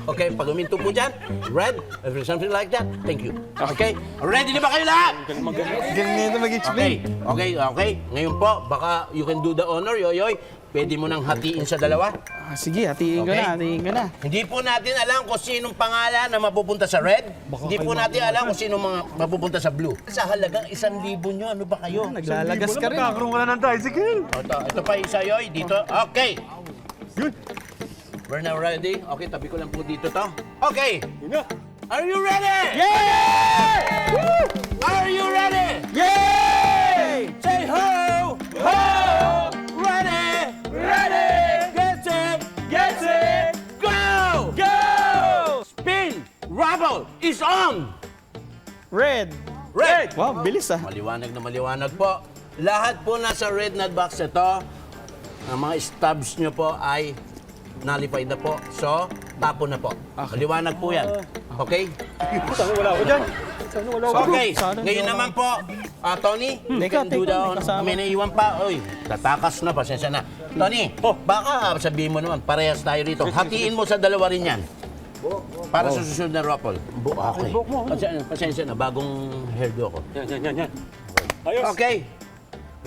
Okay, pag uminto po dyan, red, something like that. Thank you. Okay? Ready na ba kayo lahat? Ganito mag-explain. Okay. Ngayon po, baka you can do the honor, Yoyoy. Pwede mo nang hatiin sa dalawa. Sige, hatiin ko na. Hindi po natin alam kung sinong pangalan na mapupunta sa red. Hindi po natin alam kung sinong mga mapupunta sa blue. Sa halagang 1,000 nyo, ano ba kayo? Naglalagas ka rin. Magkakaroon ka na ng tricycle. Ito pa isa, Yoy. Dito. Okay. Good. We're now ready. Okay, tabi ko lang po dito to. Okay. Are you ready? Yeah! Woo! Are you ready? Yay! Say ho! Ho! Ready! Ready! Get set! Go! Go! Spin! Rubble is on! Red! Red! Wow, bilis, ah. Maliwanag na maliwanag po. Lahat po nasa red na box ito. Ang mga stubs nyo po ay nalified na po. So, tapon na po. Maliwanag po yan. Okay? Sana wala ako dyan. Sana wala ako. Okay, ngayon naman po, Tony, you can do the may naiwan pa. Oy, tatakas na, pasensya na. Tony, baka sabihin mo naman, parehas tayo rito. Hatiin mo sa dalawa rin yan. Para sa susunod na raffle. Okay. Pasensya na, bagong hairdo ako. Yan. Ayos. Okay.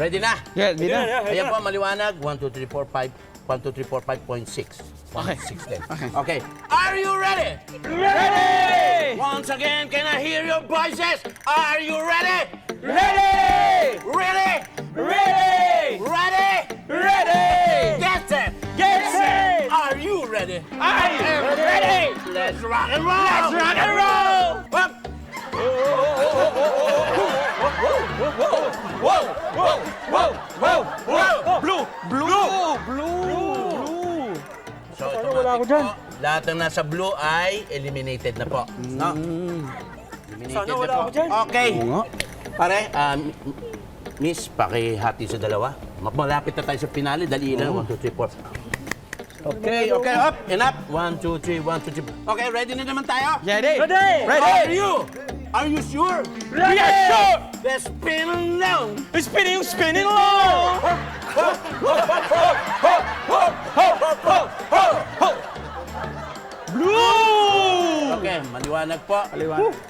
Ready na? Yeah, di na. Ayan po, maliwanag. 1, 2, 3, 4, 5. 1, 2, 3, 4, 5.6. Okay. 6, 10. Okay. Are you ready? Ready! Once again, can I hear your voices? Are you ready? Ready! Ready? Ready! Ready? Ready! Get set! Get set! Are you ready? I am ready! Let's rock and roll! Let's rock and roll! Up. Blue! So, automatic po, lahat ng nasa blue ay eliminated na po. No? Eliminated Sana na wala po. ako dyan. Okay. Pare, miss, pakihati sa dalawa. Malapit na tayo sa finale. Dali lang. 1, 2, 3, 4. Okay, up and up. 1, 2, 3, 1, 2, 3. Okay, ready na naman tayo? Ready! Ready! Are you sure? Ready! Sure! Let's spin long. Spinning long! Blue! Okay, maliwanag po.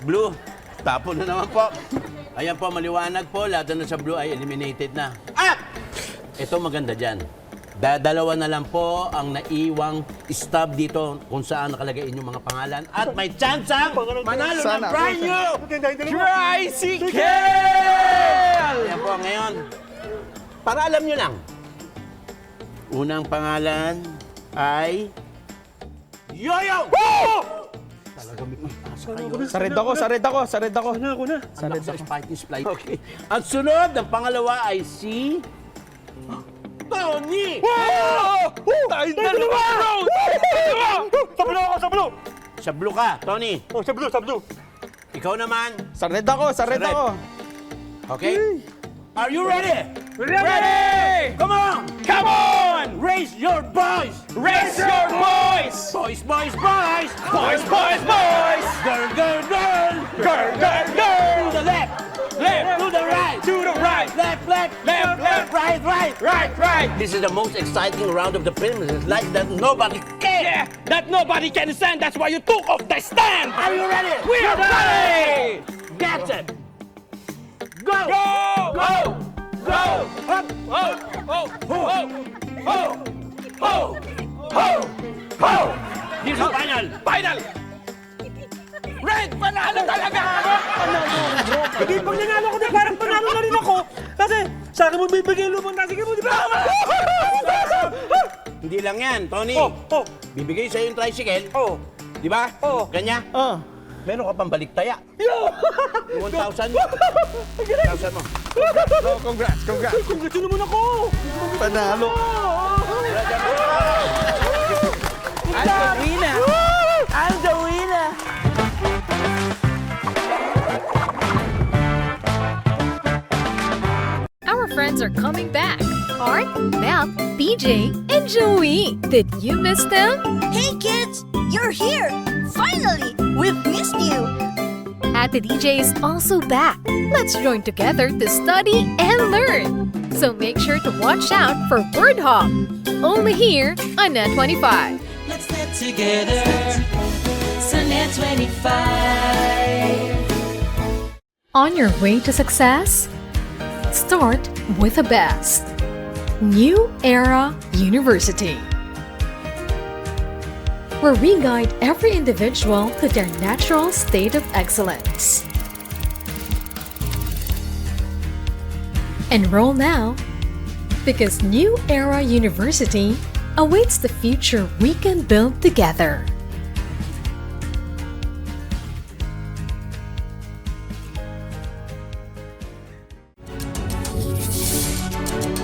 Blue. Tapon na naman po. Ayan po, maliwanag po. Lahat na sa blue ay eliminated na. Ito maganda dyan. Dalawa na lang po ang naiwang stub dito kung saan nakalagay inyong mga pangalan. At may chance ang manalo ng brand new Tricycle! Ayan po ngayon. Para alam nyo lang. Unang pangalan ay Yoyo! Talaga may pagpasa kayo. Sared ako. Sana ako na. Anak sa fighting flight. Okay. At sunod, ang pangalawa ay si Tony! Tayo dalawa! Sa blue! Sa blue ka, Tony. Oh, sa blue. Ikaw naman. Sared ako. Okay? Are you ready? Ready! Come on! Come on! Raise your voice! Raise your voice! Boys, boys, boys! Boys, boys, boys! Girl, girl, girl! Girl, girl, girl! To the left! Left! To the right! To the right! Left, left! Left, left! Right, right! Right, right! This is the most exciting round of the film. It's like that nobody can! Yeah! That nobody can stand! That's why you took off the stand! Are you ready? We are ready! That's it! Go! Go! Go! Go! Up! Oh! Oh! Oh! Oh! Oh! Oh! Oh! This is final! Final! Red! Panalo talaga! Hindi, pag nanalo ko na, parang panalo na rin ako. Kasi sa akin mo bibigay lumang nasige mo, di ba? Hindi lang yan, Tony. Bibigay sa'yo yung tricycle. Di ba? Ganyan? Meron ka pang baliktaya. Yung 1,000 mo. 1,000 mo. Congrats, congrats. Congrats yun naman ako. Panalo. I'm the winner. I'm the winner. Our friends are coming back. Art, Mel, BJ, and Joey. Did you miss them? Hey kids, you're here! Finally! We've missed you! Ate DJ is also back. Let's join together to study and learn. So make sure to watch out for Word Hop. Only here on Net 25. Let's get together. Sunnet 25. On your way to success? Start with the best. New Era University, where we guide every individual to their natural state of excellence. Enroll now, because New Era University awaits the future we can build together.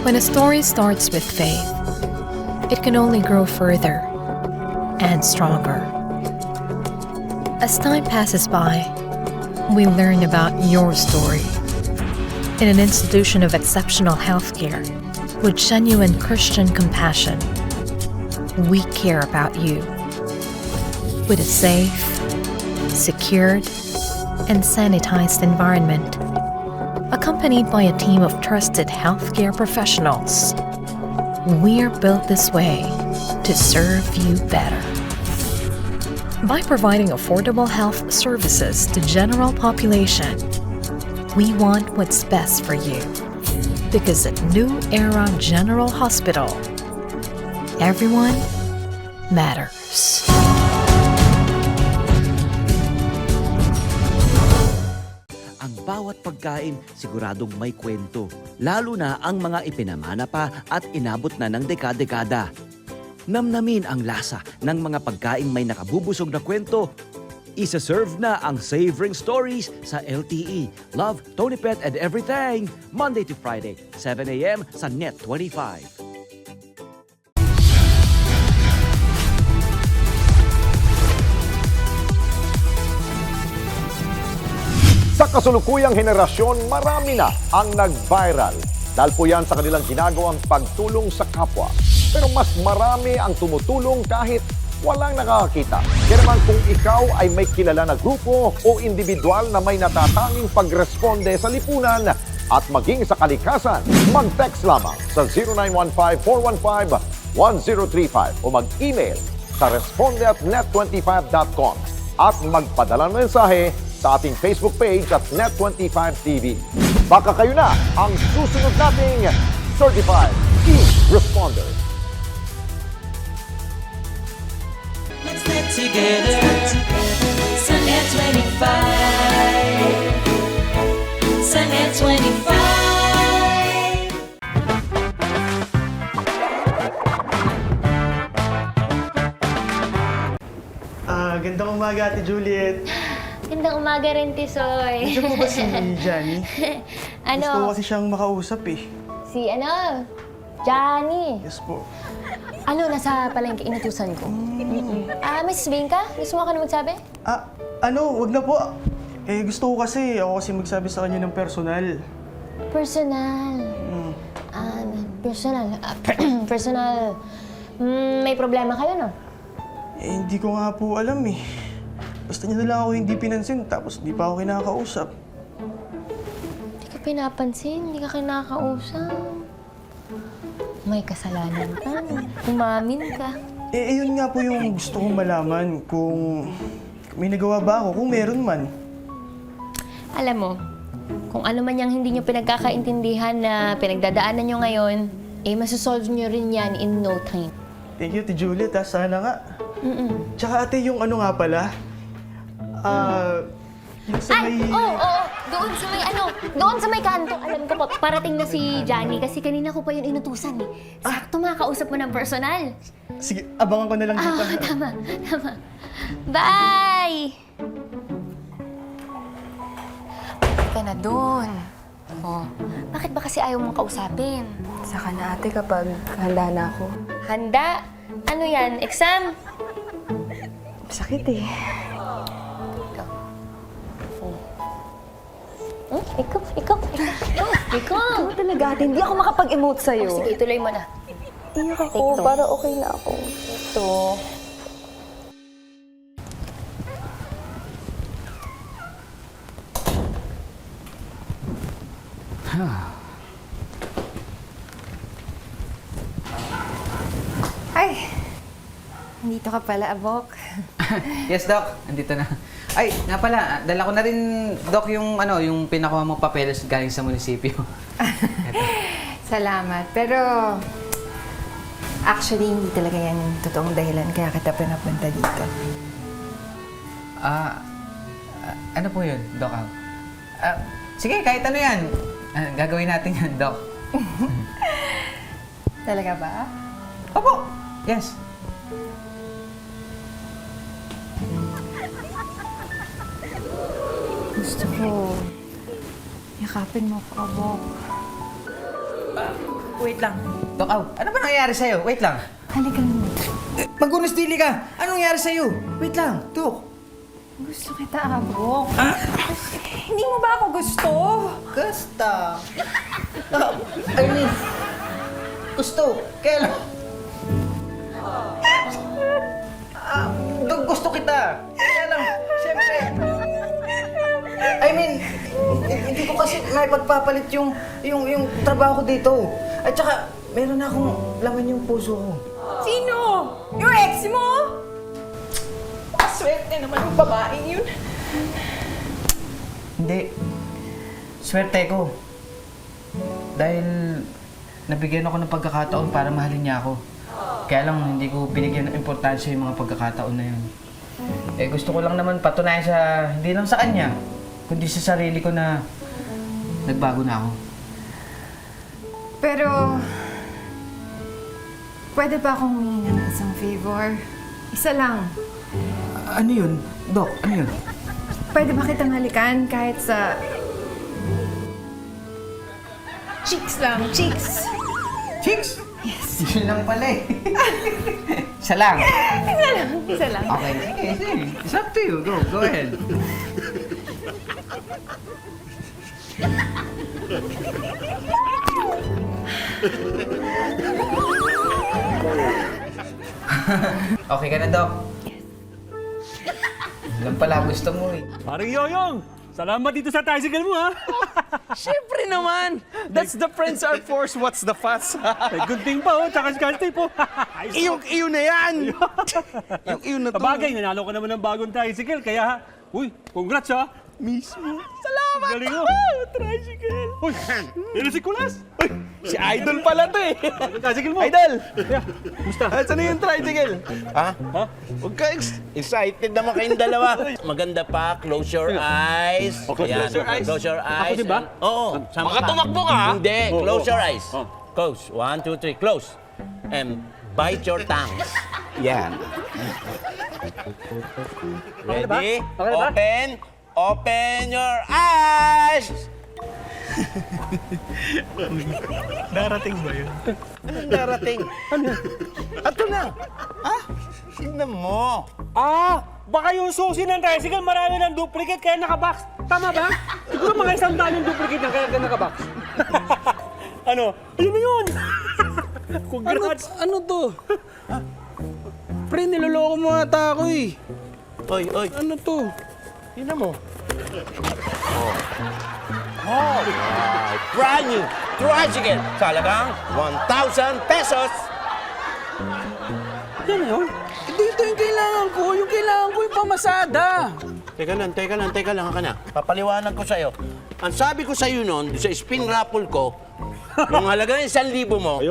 When a story starts with faith, it can only grow further and stronger. As time passes by, we learn about your story. In an institution of exceptional healthcare, with genuine Christian compassion, we care about you. With a safe, secured, and sanitized environment, accompanied by a team of trusted healthcare professionals, we're built this way to serve you better. By providing affordable health services to general population, we want what's best for you. Because at New Era General Hospital, everyone matters. Ang bawat pagkain siguradong may kwento, lalo na ang mga ipinamana pa at inabot na ng dekada-dekada. Namnamin ang lasa ng mga pagkaing may nakabubusog na kwento. Isa-serve na ang Savoring Stories sa LTE. Love, Tony Pet, and Everything. Monday to Friday, 7 a.m. sa Net 25. Sa kasulukuyang henerasyon, marami na ang nag-viral. Dahil po yan sa kanilang ginagawang pagtulong sa kapwa. Pero mas marami ang tumutulong kahit walang nakakakita. Kaya naman kung ikaw ay may kilala na grupo o individual na may natatanging pagresponde sa lipunan at maging sa kalikasan, mag-text lamang sa 0915-415-1035 o mag-email sa responde@net25.com at magpadala ng mensahe sa ating Facebook page at Net25TV. Baka kayo na ang susunod nating Certified E-Responder. Let's get together. Sunnet 25. Sunnet 25. Gandang umaga, Ate Juliet. Gandang umaga rin, Tisoy. Nandiyan po ba si Johnny? Gusto ko kasi siyang makausap eh. Si Johnny. Yes po. Nasa palengke, inutusan ko. May sasabihin ka? Gusto mo ka na magsabi? Wag na po. Gusto ko kasi, ako kasi magsabi sa kanya ng personal. Personal. Personal. May problema kayo, no? Eh, hindi ko nga po alam eh. Basta niya na lang ako hindi pinansin, tapos hindi pa ako kinakausap. Hindi ka pinapansin, hindi ka kinakausap. May kasalanan ka. Umamin ka. Eh, ayun nga po yung gusto kong malaman kung may nagawa ba ako, kung meron man. Alam mo, kung ano man yung hindi nyo pinagkakaintindihan na pinagdadaanan nyo ngayon, eh masosolve nyo rin yan in no time. Thank you, Ate Juliet, ha? Sana nga. Tsaka ate, yung ano nga pala, yung sa may... Oo. Doon sa may kanto. Alam ko pa, parating na si Johnny kasi kanina ko pa yun inutusan eh. Sakto makausap mo ng personal. Sige, abangan ko na lang dito. Tama. Bye! Ka na doon. Oh, bakit ba kasi ayaw mong kausapin? Saka na ate kapag handa na ako. Handa? Ano yan? Exam? Sakit eh. Ikaw. Ikaw talaga ate, hindi ako makapag-emote sa'yo. Oh, sige, ituloy mo na. Iyak ako, para okay na ako. Ito. Ay, nandito ka pala, Abok. Yes, Doc. Andito na. Ay, nga pala, dala ko na rin, Doc, yung pinakuha mong papeles galing sa munisipyo. Salamat. Pero, actually, hindi talaga yan yung totoong dahilan kaya kita pinapunta dito. Ano po yun, Doc Al? Sige, kahit ano yan. Gagawin natin yan, Doc. Talaga ba? Opo. Yes. Gusto ko, yakapin mo ako, Abok. Wait lang. Doc Al, ano ba nangyayari sa'yo? Wait lang. Halika mo. Magunos dili ka! Anong nangyari sa'yo? Wait lang, Doc. Gusto kita, Abok. Hindi mo ba ako gusto? Gusto. I mean, gusto. Kaya lang. Doc, gusto kita. Kaya lang, siyempre. I mean, hindi ko kasi may pagpapalit yung trabaho ko dito. At saka, meron na akong laman yung puso ko. Sino? Yung ex mo? Swerte naman yung babaeng yun. Hindi. Swerte ko. Dahil nabigyan ako ng pagkakataon para mahalin niya ako. Kaya lang hindi ko binigyan ng importansya yung mga pagkakataon na yun. Eh gusto ko lang naman patunayan sa, hindi lang sa kanya, kundi sa sarili ko na nagbago na ako. Pero, pwede ba akong humingi ng isang favor? Isa lang. Ano yun? Doc, ano yun? Pwede ba kitang halikan kahit sa... cheeks lang, cheeks. Cheeks? Yes. Yun lang pala eh. Isa lang. Isa lang. Okay, sige. It's up to you. Go ahead. Okay ka na, Doc? Yes. Lang pala gusto mo eh. Parang Yoyong, salamat dito sa tricycle mo, ha? Siyempre naman! That's the friends are force, what's the fuss? May gunting pa, oh, tsaka skante po. Iyong-iyo na yan! Iyong-iyo na to. Sabagay, nanalo ka naman ng bagong tricycle, kaya, uy, congrats, ha? Mismo. Salamat! Galing mo. Tricycle! Uy, yun si Kulas. Uy, si Idol pala to eh! Tricycle mo. Idol! Yeah, kumusta? Saan na yung tricycle? Ha? Huwag ka excited naman kayong dalawa. Maganda pa, close your eyes. Close your eyes. Close your eyes. Ako diba? Oo. Baka tumakbo ka, ha? Hindi, close your eyes. Oh. Close. 1, 2, 3, close. And bite your tongues. Yan. Ready? Okay ba? Open your eyes! Darating ba yun? Anong darating? Ito na. Ah, tignan mo. Baka yung susi ng tricycle, marami ng duplicate, kaya nakabox. Tama ba? Siguro mga 100 yung duplicate ng kaya nakabox. Ano? Ayun na yun! Congrats! Ano to? Pre, niloloko mo ata ako eh. Oy. Ano to? Tingnan mo. Oh, brand new tricycle. Sa halagang 1,000 pesos. Yan na yun? Dito yung kailangan ko. Yung kailangan ko yung pamasada. Teka lang ka na. Papaliwanag ko sa'yo. Ang sabi ko sa'yo noon, sa spin raffle ko, yung halaga ng 1,000 mo,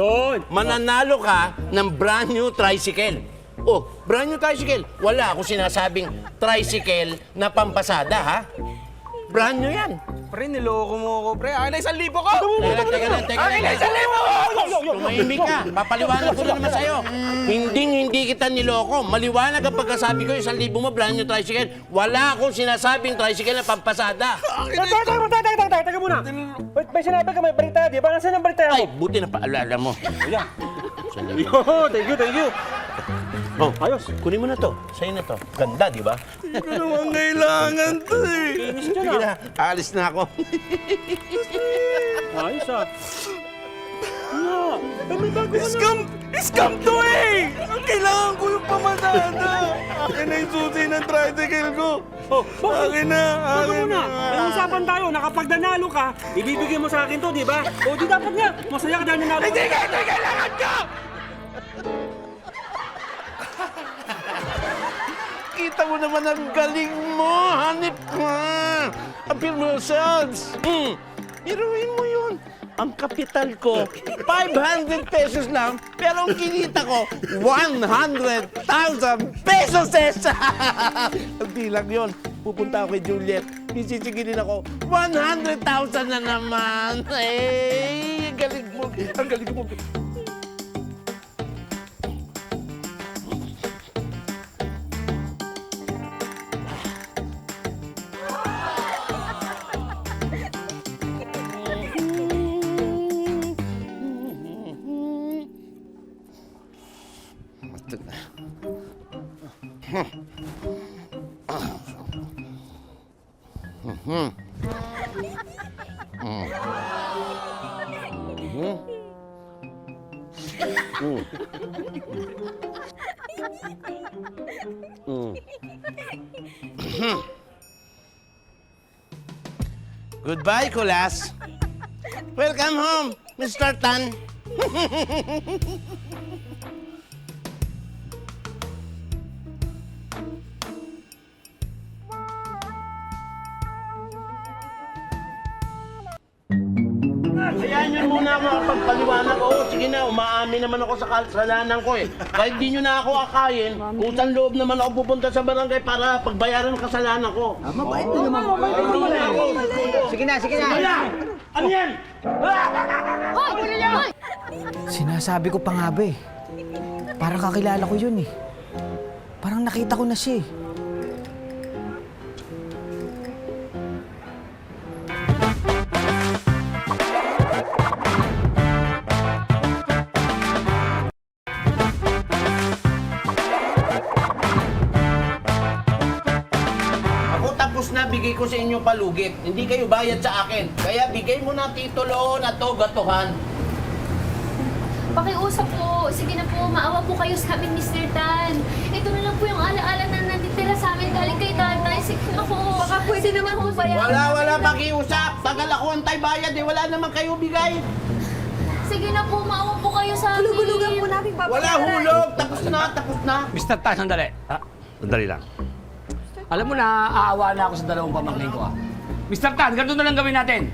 mananalo ka ng brand new tricycle. Oh, brand new tricycle. Wala akong sinasabing tricycle na pampasada, ha? Brand new yan. Pre, niloko mo ako, pre. Akin na 1,000 ko! Teka lang. Akin na 1,000! Tumahimik ka. Papaliwanag ko na naman sa'yo. Hindi kita niloko. Maliwanag ang pagkasabi ko yung 1,000 mo, brand new tricycle. Wala akong sinasabing tricycle na pampasada. Teka muna. May sinabi ka, may balita, di ba? Nasaan ang balita mo? Ay, buti na paalala mo. Ayan. Thank you. Oh, ayos. Kunin mo na to. Sa'yo na to. Ganda, di ba? Hindi ko naman kailangan to eh. Sige na, alis na ako. Ayos ah. No, may bago ka na. Scam to eh! Ang kailangan ko yung pamasada. Akin na yung susi ng tricycle ko. Akin na. May usapan tayo na kapag nanalo ka, ibibigay mo sa akin to, di ba? O di dapat nga, masaya ka dahil nanalo. Hindi kailangan ko! Kita mo naman ang galing mo, hanip ka. Appeal mo yourselves. Iruin mo yun. Ang kapital ko, 500 pesos lang, pero ang kinita ko, 100,000 pesos! Hindi lang yun. Pupunta ako kay Juliet. Isisigilin ako, 100,000 na naman. Ang galing mo. Goodbye, Kulas. Welcome home, Mr. Tan. Hayaan nyo muna ako pagpaliwanag. Oo, sige na, umaamin naman ako sa kasalanan ko eh. Kahit di nyo na ako akayin, utang loob naman ako pupunta sa barangay para pagbayaran ang kasalanan ko. Mabait din naman. Sige na. Ano yan? Sinasabi ko pa nga ba eh. Parang kakilala ko yun eh. Parang nakita ko na siya eh. Bigay ko sa inyo palugit. Hindi kayo bayad sa akin. Kaya bigay mo na titulo na to gatuhan. Pakiusap po. Sige na po, maawa po kayo sa amin, Mr. Tan. Ito na lang po yung alaala na nanditira sa amin galing kay tatay. Sige na po. Baka pwede naman po bayaran. Wala pakiusap. Tagal ako antay-bayad eh. Wala naman kayo bigay. Sige na po, maawa po kayo sa amin. Hulug-hulugan po namin babayaran. Wala hulog. Tapos na. Mr. Tan, sandali. Sandali lang. Alam mo na, aawa na ako sa dalawang pamangkin ko. Mr. Tan, ganito na lang gawin natin.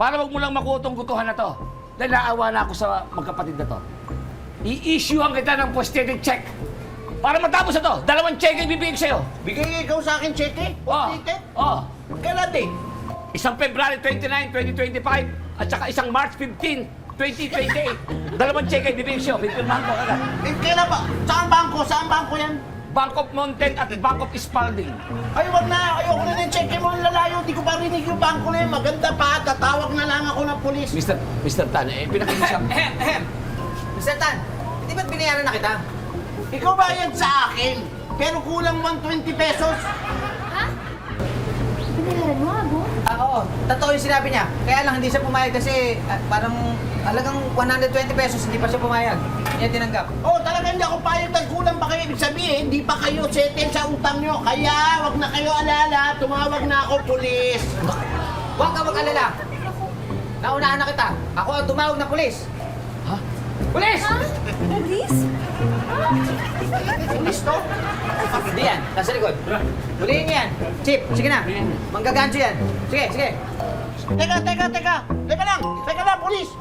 Para wag mo lang makuha tong gutuhan na to. Dahil naawa na ako sa magkapatid na to. I-issuehan kita ng prosthetic check. Para matapos na to, 2 check ibibigay sa'yo. Bigay ikaw sa akin check eh? Oo. Kailan din? Isang February 29, 2025 at saka isang March 15, 2028. 2 check ibibigay sa'yo. Pipirmahan ko agad. Kailan ba? Saan bangko yan? Bank of Mountain at Bank of Spalding. Ay, wag na. Ayoko na din check mo ang lalayo. Di ko pa rinig yung bangko na yun. Maganda pa. Tatawag na lang ako ng polis. Mr. Tan, pinakikisap. Mr. Tan, hindi ba't binayaran na kita? Ikaw bayad sa akin, pero kulang 120 pesos. Ha? Binayaran mo, Abo? Oo, totoo yung sinabi niya. Kaya lang hindi siya pumayag kasi parang halagang 120 pesos hindi pa siya pumayag. Hindi niya tinanggap. Oh, talaga hindi ako payag, nagkulang pa kayo. Ibig sabihin, hindi pa kayo settle sa utang nyo. Kaya, wag na kayo alala, tumawag na ako, pulis. Huwag ka mag-alala. Naunahan na kita. Ako ang tumawag na pulis. Ha? Pulis! Pulis? Pulis to? Hindi yan. Nasa likod. Huliin niyo yan. Chip, sige na. Manggagancho yan. Sige, sige. Teka lang, pulis.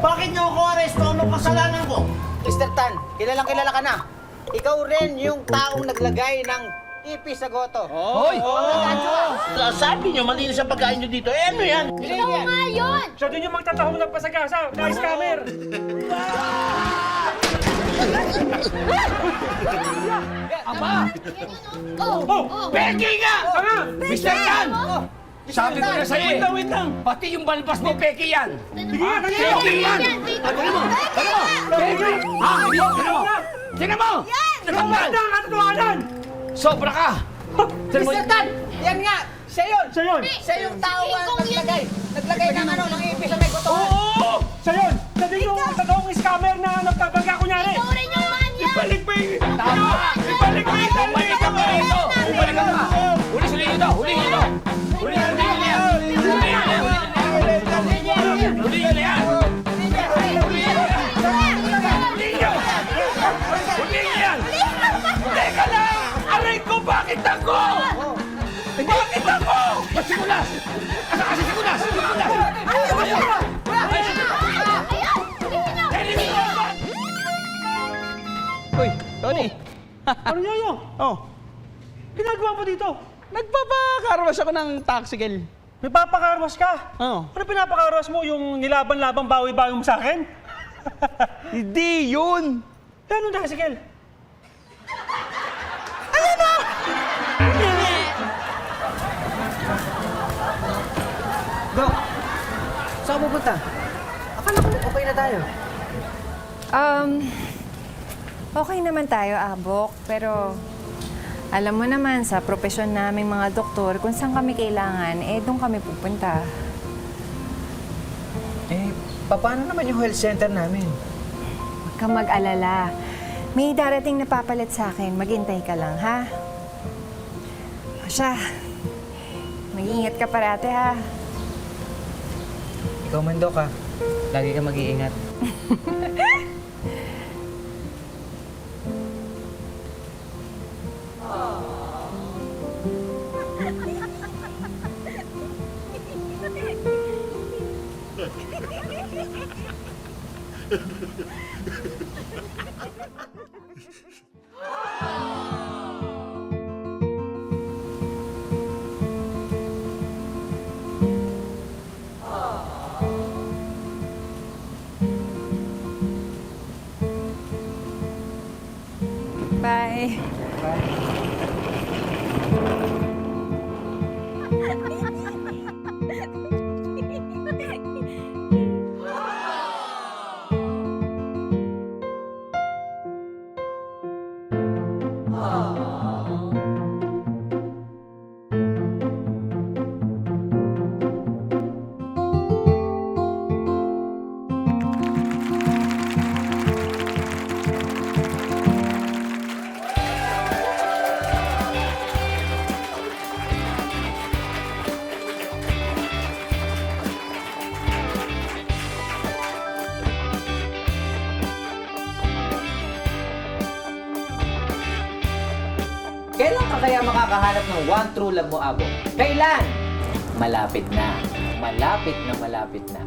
Bakit nyo ako aresto? Anong kasalanan ko? Mr. Tan, kilalang kilala ka na. Ikaw rin yung taong naglagay ng ipis sa goto. Hoy! Sabi nyo, malinis ang pagkain nyo dito. Eh, ano yan? Ikaw nga yun! Siya din yung magtatahong ng pasagasa, na scammer. Aba! Oh! Becky nga! Mr. Tan! Sabi ko na sa'yo eh. Wait lang. Pati yung balbas mo, Becky yan. Sige nga, Becky yan! Ano mo? Becky! Ha? Ano mo? Tingnan mo! Ikaw ba? Ang katotohanan! Sobra ka! Mr. Tan, yan nga. Siya yun. Siya yun. Siya yung tao ang naglagay. Naglagay ng ano, ng ipis sa may gotohan. Oo! Siya yun! Siya din yung totoong scammer na nagkabangga kunyari. Ikaw rin yung man yan! Ibalik mo yung... Tama! Ibalik mo yung... Bumalik ka pa rito! Bumalik ka pa! Huli nyo ito! Huli nyo ito! Huli nyo yan! Huli nyo yan! Huli nyo yan! Huli nyo yan! Teka lang! Aray ko! Bakit ako? Bakit ako? Sigulas! Asa kasi sigulas? Uy, Tony. Ano niya yun? Oh, Ginagawa mo dito? nagpapakarwas ako ng taxical. May papakarwas ka? Oo. Ano pinapakarwas mo? Yung nilaban-laban bawi-bawi mo sa akin? Hindi yun. Ano na, Sigel? Dok, saan ka pupunta? Akala ko okay na tayo. Okay naman tayo, Abok. Pero alam mo naman, sa propesyon naming mga doktor, kung saan kami kailangan, doon kami pupunta. Paano naman yung health center namin? Huwag kang mag-alala. May darating na papalit sa akin. Maghintay ka lang, ha? O siya, mag-iingat ka parate, ha? Ikaw man, Dok, ha? Lagi ka mag-iingat. Bye. Kailan ka kaya makakahanap ng one true love mo, Abo? Kailan? Malapit na. Malapit na malapit na.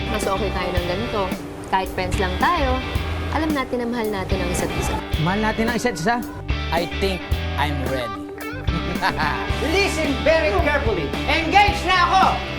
Mas okay tayo ng ganito. Kahit friends lang tayo, alam natin na mahal natin ang isa't isa. Mahal natin ang isa't isa? I think I'm ready. Listen very carefully. Engage na ako!